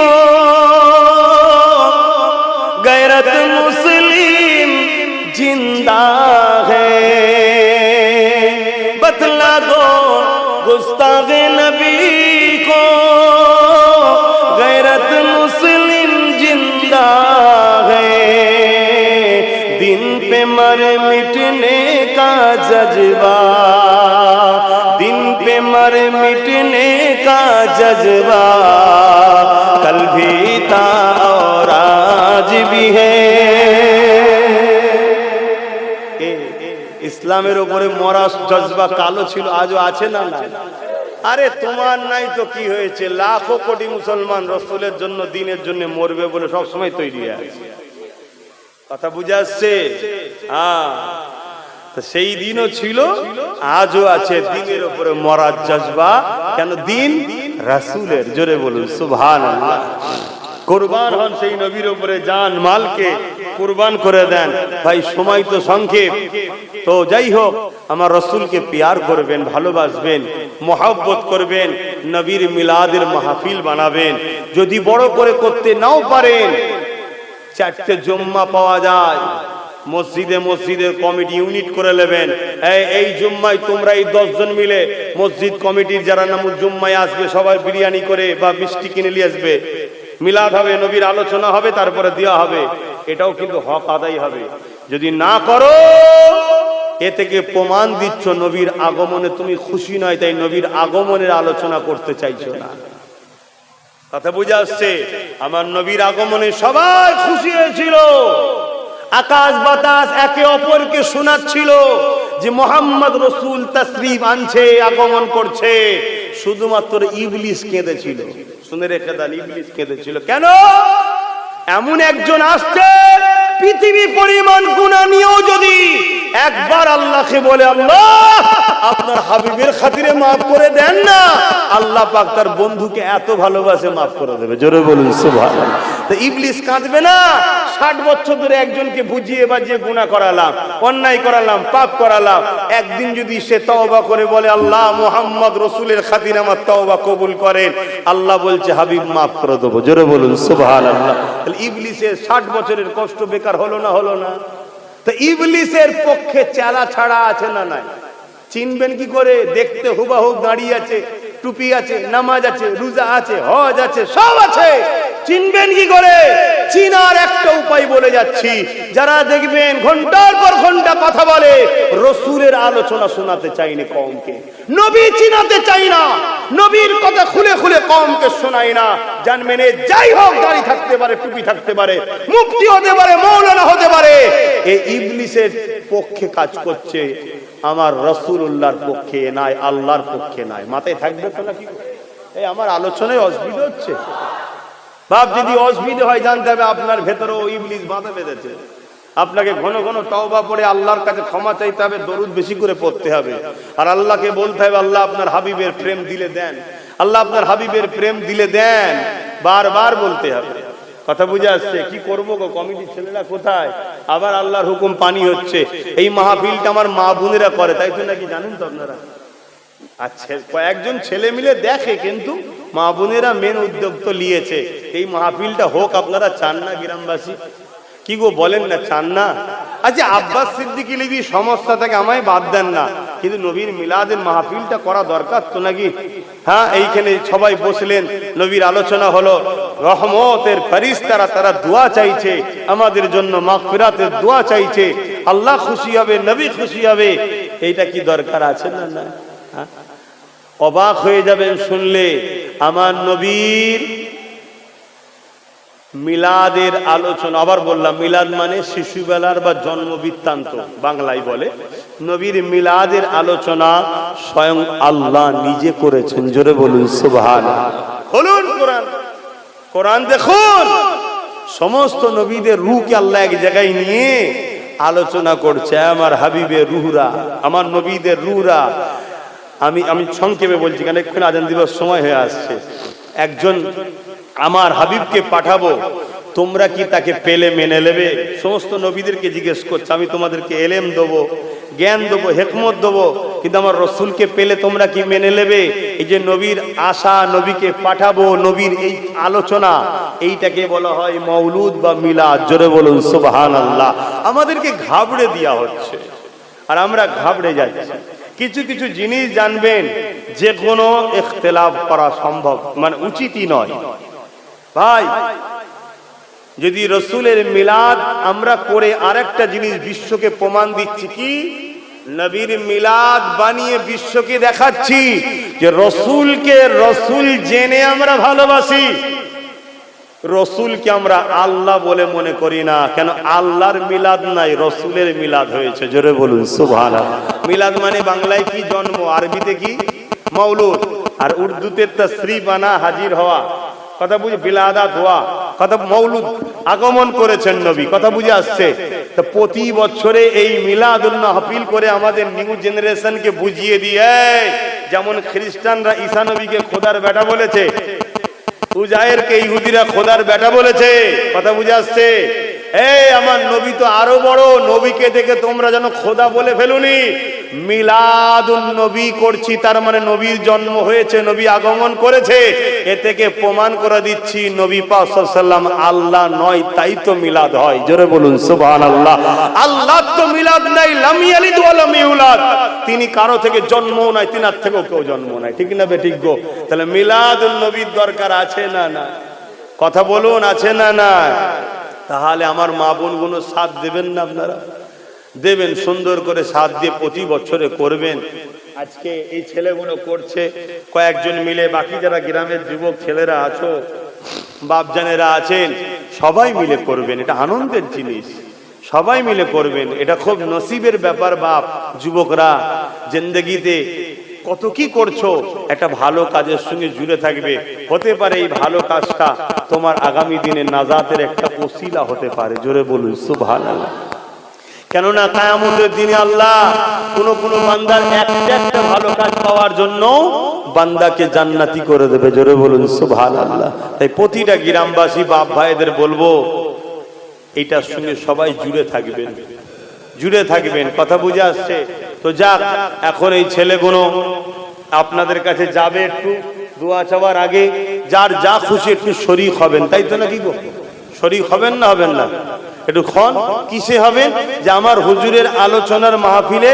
गैरत मुस्लिम जिंदा है, बतला दो गुस्ताखे नबी को गैरत मुस्लिम जिंदा है, दिन पे मर मिटने का जज्बा, दिन पे मर मिटने का जज्बा कल भी था और आज भी है। ইসলামের উপরে মরা জজবা কালো ছিল, আজও আছে না? না। আরে তোমার নাই তো কি হয়েছে? লাখো কোটি মুসলমান রসুলের জন্য, দিনের জন্য মরবে বলে সব সময় তৈরি আছে। কথা বুঝে আসছে? হ্যাঁ, তো সেই দিনও ছিল, আজও আছে দিনের উপরে মরার জজবা। কেন? দিন রাসূলের। জোরে বলুন সুবহানাল্লাহ। কুরবান হন সেই নবীর উপরে, জান মালকে কুরবান করে দেন। ভাই সময় তো সংক্ষেপ, তো যাই হোক, আমার রাসূলকে প্যার করবেন, ভালোবাসবেন, মহব্বত করবেন, নবীর মিলাদের মাহফিল বানাবেন। যদি বড় করে করতে নাও পারেন, 4টে জুম্মা পাওয়া যায়, মসজিদে মসজিদে কমিটি ইউনিট করে নেবেন। এই জুম্মায় তোমরা এই 10 জন মিলে মসজিদ কমিটির যারা নামুজ জুম্মায় আসবে, সবাই বিরিয়ানি করে বা মিষ্টি কিনে নিয়ে আসবে, মিলাদ হবে, নবীর আলোচনা হবে, তারপরে দেওয়া হবে। এটাও কিন্তু হক আদায় হবে। যদি না করো, এ থেকে প্রমাণ দিচ্ছ নবীর আগমনে তুমি খুশি নয়, তাই নবীর আগমনের আলোচনা করতে চাইছো না। কথা বুঝে আসছে? আমার নবীর আগমনে সবাই খুশি হয়েছিল, আকাশ বাতাস একে অপরকে শোনাচ্ছিল যে মোহাম্মদ রসুল তাশরীফ আনছে, আগমন করছে। শুধুমাত্র ইবলিস কেঁদেছিল। শুনে রেখে দেন, ইবলিস কেঁদেছিল। কেন? এমন একজন আসছে, পৃথিবী পরিমাণ গুনাহ নিয়েও যদি একবার আল্লাহকে বলে, আল্লাহ আপনার হাবিবের খাতিরে মাফ করে দেন না, আল্লাহ পাক তার বন্ধুকে এত ভালোবাসে মাফ করে দেবে। জোরে বলুন সুবহানাল্লাহ। তো ইবলিস কাঁদবে না? 60 বছর ধরে একজনকে বুঝিয়ে বাজিয়ে গুনাহ করালাম, অন্যায় করালাম, পাপ করালাম, একদিন যদি সে তওবা করে বলে, আল্লাহ মুহাম্মদ রাসূলের খাতিরে আমার তওবা কবুল করেন, আল্লাহ বলছে হাবিব মাফ করে দেব। জোরে বলুন সুবহানাল্লাহ। তাহলে ইবলিসের 60 বছরের কষ্ট বেকার হলো না? হলো না? তো ইবলিসের পক্ষে চালা ছাড়া আছে না নাই? চিনবেন কি করে? দেখতে হুবাহুব দাঁড়িয়ে আছে, টুপি আছে, নামাজ আছে, রোজা আছে, হজ আছে, সব আছে। চিনবেন কি করে? চিনার একটা উপায় বলে যাচ্ছি। যারা দেখবেন ঘন্টার পর ঘন্টা কথা বলে, রসুলের আলোচনা শোনাতে চাইনি কওমকে, নবী চিনাতে চাই না, নবীর কথা খুলে খুলে কওমকে শোনায় না, জানবেন যাই হোক দাড়ি থাকতে পারে, টুপি থাকতে পারে, মুফতি হতে পারে, মৌলানা হতে পারে, এই ইবলিসের পক্ষে কাজ করছে, আমার রাসূলুল্লাহর পক্ষে নাই, আল্লাহর পক্ষে নাই। মাথায় থাকবে তো নাকি? এই আমার আলোচনায় অসুবিধা হচ্ছে বাপ, যদি অসুবিধা হয় জানতে হবে আপনার ভেতরেও ইবলিস বাঁধা বেঁধেছে। আপনাকে ঘন ঘন তওবা পড়ে আল্লাহর কাছে ক্ষমা চাইতে হবে, দরুদ বেশি করে পড়তে হবে, আর আল্লাহকে বলতে হবে, আল্লাহ আপনার হাবিবের প্রেম দিলে দেন, আল্লাহ আপনার হাবিবের প্রেম দিলে দেন, বারবার বলতে হবে। কথা বুঝে আসছে? কি করবো গো, কমিটির ছেলেরা কোথায়? আবার আল্লাহর হুকুম পানি হচ্ছে। এই মাহফিলটা আমার মা বোনেরা করে, তাই তো নাকি? জানেন তো আপনারা? আচ্ছা, কয়েকজন ছেলে মিলে দেখে, কিন্তু মা বোনেরা মেন উদ্যোগ তো নিয়েছে। এই মাহফিলটা হোক, আপনারা চান না গ্রামবাসী? কি গো বলেন না, চান না? আচ্ছা, আব্বাস সিদ্দিকী লিবি সমস্যা থেকে আমায় বাদ দেন না, কিন্তু নবীর মিলাদের মাহফিলটা করা দরকার তো নাকি? হ্যাঁ, এইখানে সবাই বসলেন, নবীর আলোচনা হলো, রহমতের ফেরেশতারা তারা দোয়া চাইছে আমাদের জন্য, মাগফিরাতের দোয়া চাইছে, আল্লাহ খুশি হবে, নবী খুশি হবে। এইটা কি দরকার আছে না? না, অবাক হয়ে যাবেন শুনলে। আমার নবীর মিলাদের আলোচনা, আবার বললাম মিলাদ মানে শিশুবেলার বা জন্ম বৃত্তান্ত বাংলায় বলে। নবীর মিলাদের আলোচনা স্বয়ং আল্লাহ নিজে করেছেন। জোরে বলুন সুবহানাল্লাহ। খুলুন কোরআন, কোরআন দেখুন, সমস্ত নবীদের রূহকে আল্লাহ এক জায়গায় নিয়ে আলোচনা করছে। আমার হাবিবের রূহরা, আমার নবীদের রূহরা। আমি সংক্ষেপে বলছি, কারণ এক্ষুনি আজান দিবার সময় হয়ে আসছে। একজন আমার হাবিবকে পাঠাবো, তোমরা কি তাকে পেলে মেনে নেবে? সমস্ত নবীদেরকে জিজ্ঞেস করছে, আমি তোমাদেরকে এলেম দেবো, জ্ঞান দেবো, হেকমত দেবো, কিন্তু আমার রসুলকে পেলে তোমরা কি মেনে নেবে? এই যে নবীর আশা, নবীকে পাঠাবো, নবীর এই আলোচনা, এইটাকে বলা হয় মৌলুদ বা মিলাদ। জোরে বলুন সুবহানাল্লাহ। আমাদেরকে ঘাবড়ে দেওয়া হচ্ছে, আর আমরা ঘাবড়ে যাচ্ছি। কিছু কিছু জিনিস জানবেন, যে কোনো ইখতিলাফ করা সম্ভব, মানে উচিতই নয়। ভাই, যদি রসুলের মিলাদ আমরা করে আরেকটা জিনিস বিশ্বকে প্রমাণ দিচ্ছি, কি নবীর মিলাদ বানিয়ে বিশ্বকে দেখাচ্ছি যে রসুলকে রসুল জেনে আমরা ভালোবাসি, রসুলকে আমরা আল্লাহ বলে মনে করি না। কেন? আল্লাহর মিলাদ নাই, রসুলের মিলাদ হয়েছে। জোরে বলুন সুবহানাল্লাহ। মিলাদ মানে বাংলায় কি? জন্ম, আরবিতে কি? মৌলুদ, আর উর্দুতে তাশরীফ আনা, হাজির হওয়া। কথা বুঝি? বিলাদাত হওয়া। কথা মৌলুদ আগমন করেছেন নবী, কথা বুঝে আসছে। তো প্রতি বছরে এই মিলাদুল মাহফিল করে আমাদের নিউ জেনারেশনকে বুঝিয়ে দিয়ে, যেমন খ্রিস্টানরা ঈসা নবীকে খোদার বেটা বলেছে, উজায়েরকে ইহুদিরা খোদার বেটা বলেছে, কথা বুঝে আসছে। এই আমার নবী তো আরো বড়, নবীকে দেখে তোমরা যেন খোদা বলে ফেলুনি। মিলাদুন নবী করছি, তার মানে নবীর জন্ম হয়েছে, নবী আগমন করেছে, এ থেকে প্রমাণ করে দিচ্ছি নবী পাক সাল্লাল্লাহু আলাইহি ওয়াসাল্লাম আল্লাহ নয়, তাই তো মিলাদ হয়। জোরে বলুন সুবহানাল্লাহ। আল্লাহ তো মিলাদ নাই, লাম ইয়ালিদ ওয়া লাম ইউলাদ, তিনি কারো থেকে জন্ম নাই, তিনার থেকেও কেউ জন্ম নাই, ঠিক না বেঠিক গো? তাহলে মিলাদুন নবীর দরকার আছে না না? কথা বলুন, আছে না না? তাহলে আমার মা বোনগুলো সাথ দেবেন না? আপনারা দেবেন, সুন্দর করে সাথ দিয়ে প্রতি বছরে করবেন। আজকে এই ছেলেগুলো করছে কয়েকজন মিলে, বাকি যারা গ্রামের যুবক ছেলেরা আছো, বাপজানেরা আছেন, সবাই মিলে করবেন। এটা আনন্দের জিনিস, সবাই মিলে করবেন, এটা খুব নসিবের ব্যাপার। বাপ যুবকরা জিন্দেগিতে কত কি করছো, একটা ভালো কাজের সঙ্গে জুড়ে থাকবে। হতে পারে এই ভালো কাজটা তোমার আগামী দিনে নাজাতের একটা ওসিলা হতে পারে। জোরে বলুন সুবহানাল্লাহ। কেননা কিয়ামতের দিনে আল্লাহ কোন বান্দার একটা ভালো কাজ পাওয়ার জন্য বান্দাকে জান্নাতি করে দেবে। জোরে বলুন সুবহানাল্লাহ। তাই প্রতিটা গ্রামবাসী বাপ ভাইদের বলবো, এইটার সঙ্গে সবাই জুড়ে থাকবেন, জুড়ে থাকবেন, কথা বুঝে আসছে তো? যাক, এখন এই ছেলেগুলো আপনাদের কাছে যাবে, একটু দোয়া চাওয়ার আগে যার যা খুশি একটু শরীক হবেন, তাই তো নাকি গো? শরীক হবেন না হবেন না? একটু খন কিসে হবেন? যে আমার হুজুরের আলোচনার মাহফিলে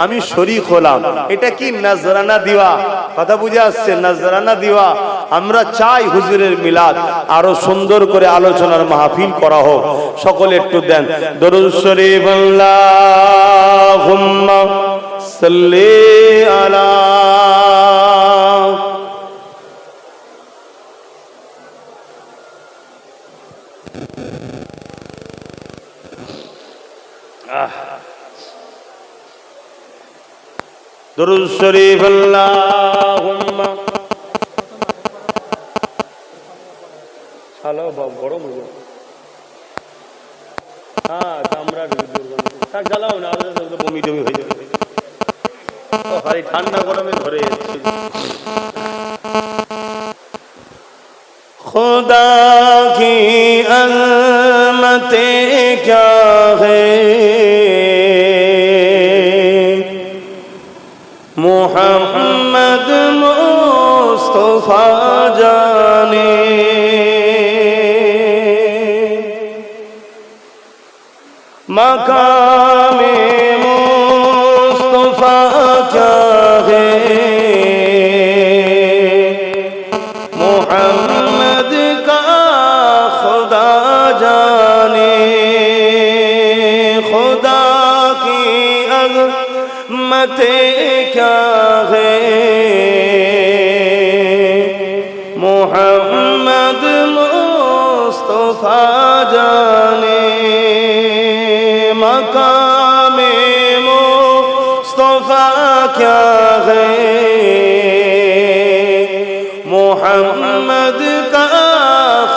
আমি শরীক হলাম, এটা কি নজরানা দিওয়া, কথা বুঝে আসছে? নজরানা দিওয়া। আমরা চাই হুজুরের মিলাদ আরো সুন্দর করে আলোচনার মাহফিল করা হোক। সকলে একটু দেন দরুদ শরীফ, আল্লাহুম্মা সাল্লি আলা দরুদ শরীফ, আল্লাহুম্মা হ্যালো বাবা বড় মুজো হ্যাঁ আমরা থাক জ্বালাও না, বমি টমি হয়ে যাবে। ভারী ঠান্ডা গরমে ধরে যাচ্ছে। खुदा की अज़मते क्या है, मोहम्मद मुस्तफा जाने, मकामे मुस्तफा क्या है, मोहम्मद का खुदा जाने, खुदा की अज़मते क्या है, मोहम्मद मुस्तफा जाने, मकामे मुस्तफा क्या है, मोहम्मद का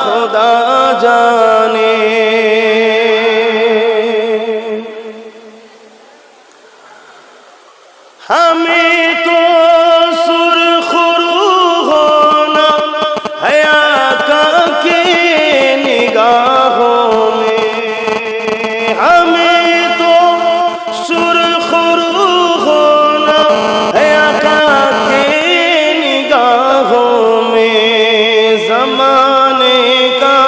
खुदा जाने। हमें तो सुरखरू होना है आका के निगाहों में, हमें तो सुरखरू होना है आका के निगाहों में, ज़माने का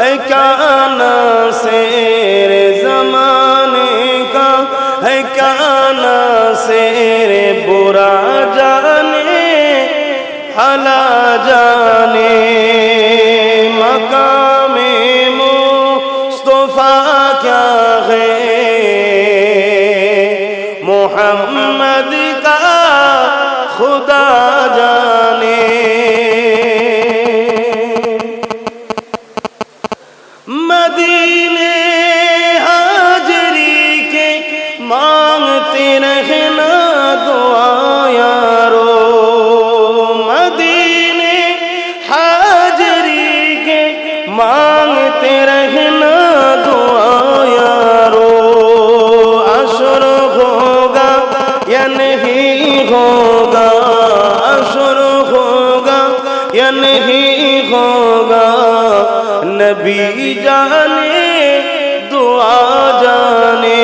है क्या नासेर, ज़माने का है क्या नासेर, बुरा जाने भला जाने, मकामे मुस्तफा क्या है, मोहम्मद का खुदा जाने। मदीने हाजरी के मांगते रहना दुआ यारो, मदीने हाजरी होगा अशर होगा या नहीं होगा नबी जाने दुआ जाने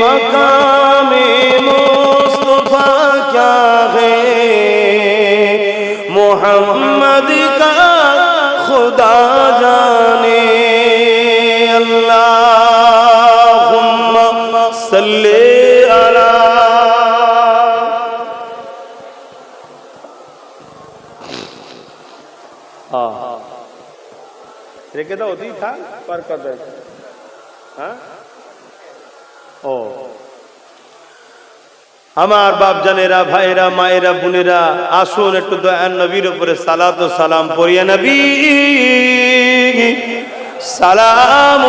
मकामे मुस्तफा क्या है मोहम्मद का खुदा जाने अल्लाहुम्मा सल्ले अला রেখে দাও ওদিকে থাক পার কর দেয় হ্যাঁ ও আমার বাপ জানেরা ভাইরা মায়েরা বোনেরা আসুন একটু দয়ার নবীর উপরে সালাত ও সালাম পড়িয়া নবী সালাম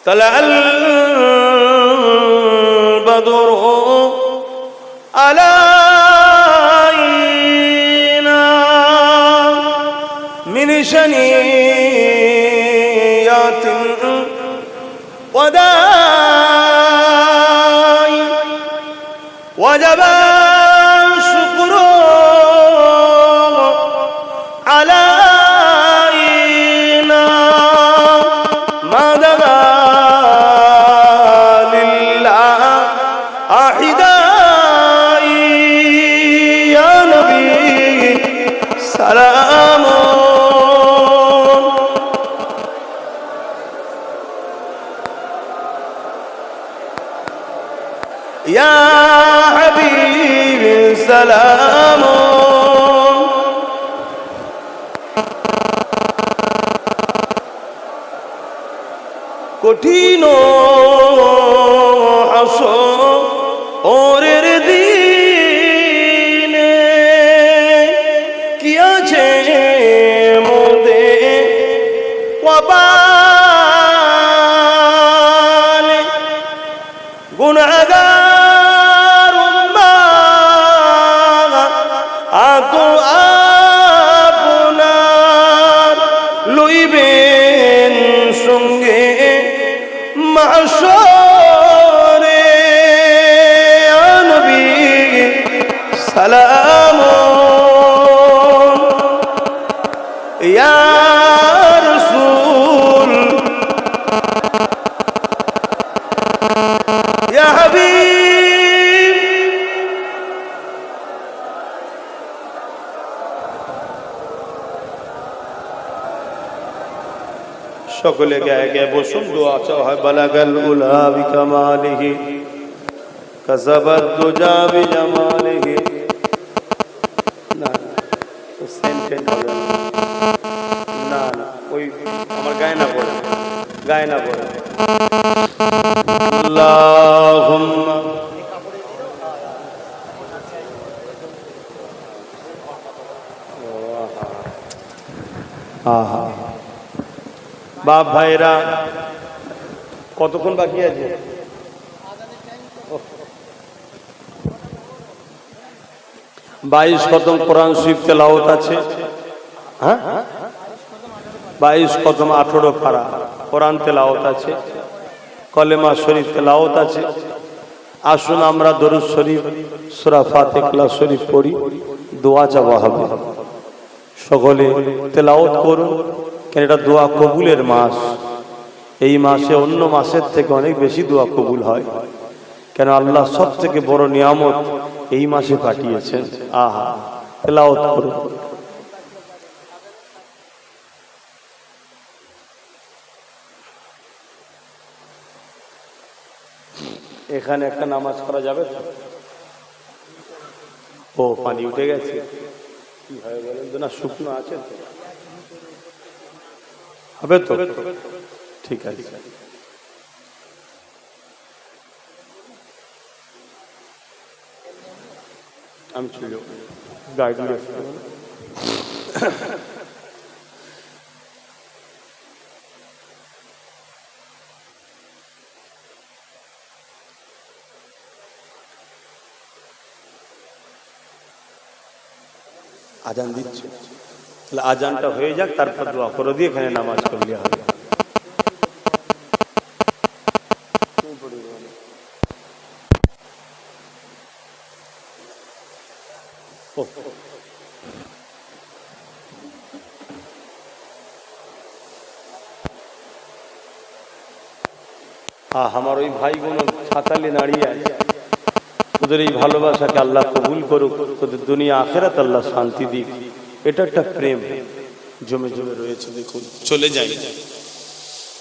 طلع البدر علينا من شنيات وداء وجب الشكر علينا ما دغى سلام يا حبيبي سلام কঠিন হাসরের দিনে কি আছে মোদের কপালে গুনাহগার উম্মাহ আতো আপনার লইবেন সঙ্গে মাহশরে ইয়া নবী সালাম ইয়া রাসূল ইয়া হাবিব সকলে গায়ে গায়ে বসুন দোয়া চাও হয় বালাগাল উলা বিকামালিহি কাযাবাত দুজা বিজামালিহি না তো সেন্টেন্স হবে না না ওই আমার গায়ে না পড়ে আল্লাহুম্মা আহা বাপ ভাইরা কতক্ষণ বাকি আছে 22 খতম কোরআন শরীফ তেলাওয়াত আছে হ্যাঁ 22 খতম 18 পারা কোরআন তেলাওয়াত আছে কলেমা শরীফ তেলাওয়াত আছে আসুন আমরা দরুদ শরীফ সূরা ফাতিহা শরীফ পড়ি দোয়া চাওয়া হবে সকলে তেলাওয়াত করুন কেন এটা দোয়া কবুলের মাস এই মাসে অন্য মাসের থেকে অনেক বেশি দোয়া কবুল হয় কেন আল্লাহ সবথেকে বড় নিয়ামত এই মাসে পাঠিয়েছেন আহা তেলাওয়াত করুন এখানে একটা নামাজ পড়া যাবে তো ও পানি উঠে গেছে কি হয় বলেন তো না শুকনো আছে তো হবে তো ঠিক আছে আমি ছিল গাইড নিয়ে আজান দিচ্ছে, তাহলে আজানটা হয়ে যাক, তারপর দোয়া করে দিয়ে এখানে নামাজ করলে হবে। আমার ওই ভাই বোন ছাতালে দাঁড়িয়ে আছে, ওদের এই ভালোবাসাকে আল্লাহ কবুল করুক, ওদের দুনিয়া আখেরাত আল্লাহ শান্তি দিক। এটা একটা প্রেম জমে জমে রয়েছে, দেখুন চলে যায়।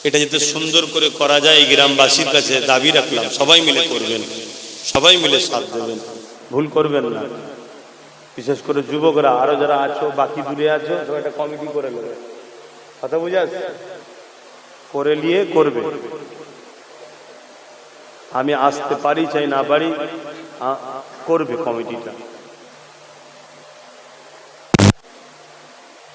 এটা যাতে সুন্দর করে করা যায় এই গ্রামবাসীর কাছে দাবি রাখলাম, সবাই মিলে করবেন, সবাই মিলে সাথ দেবেন, ভুল করবেন না। বিশেষ করে যুবকরা, আরো যারা আছো বাকি দূরে আছো, সবাই একটা কমিটি করে নেবে, কথা বুঝে আসছে, করে নিয়ে করবে। আমি আসতে পারি চাই না পারি, করবে কমিটিটা।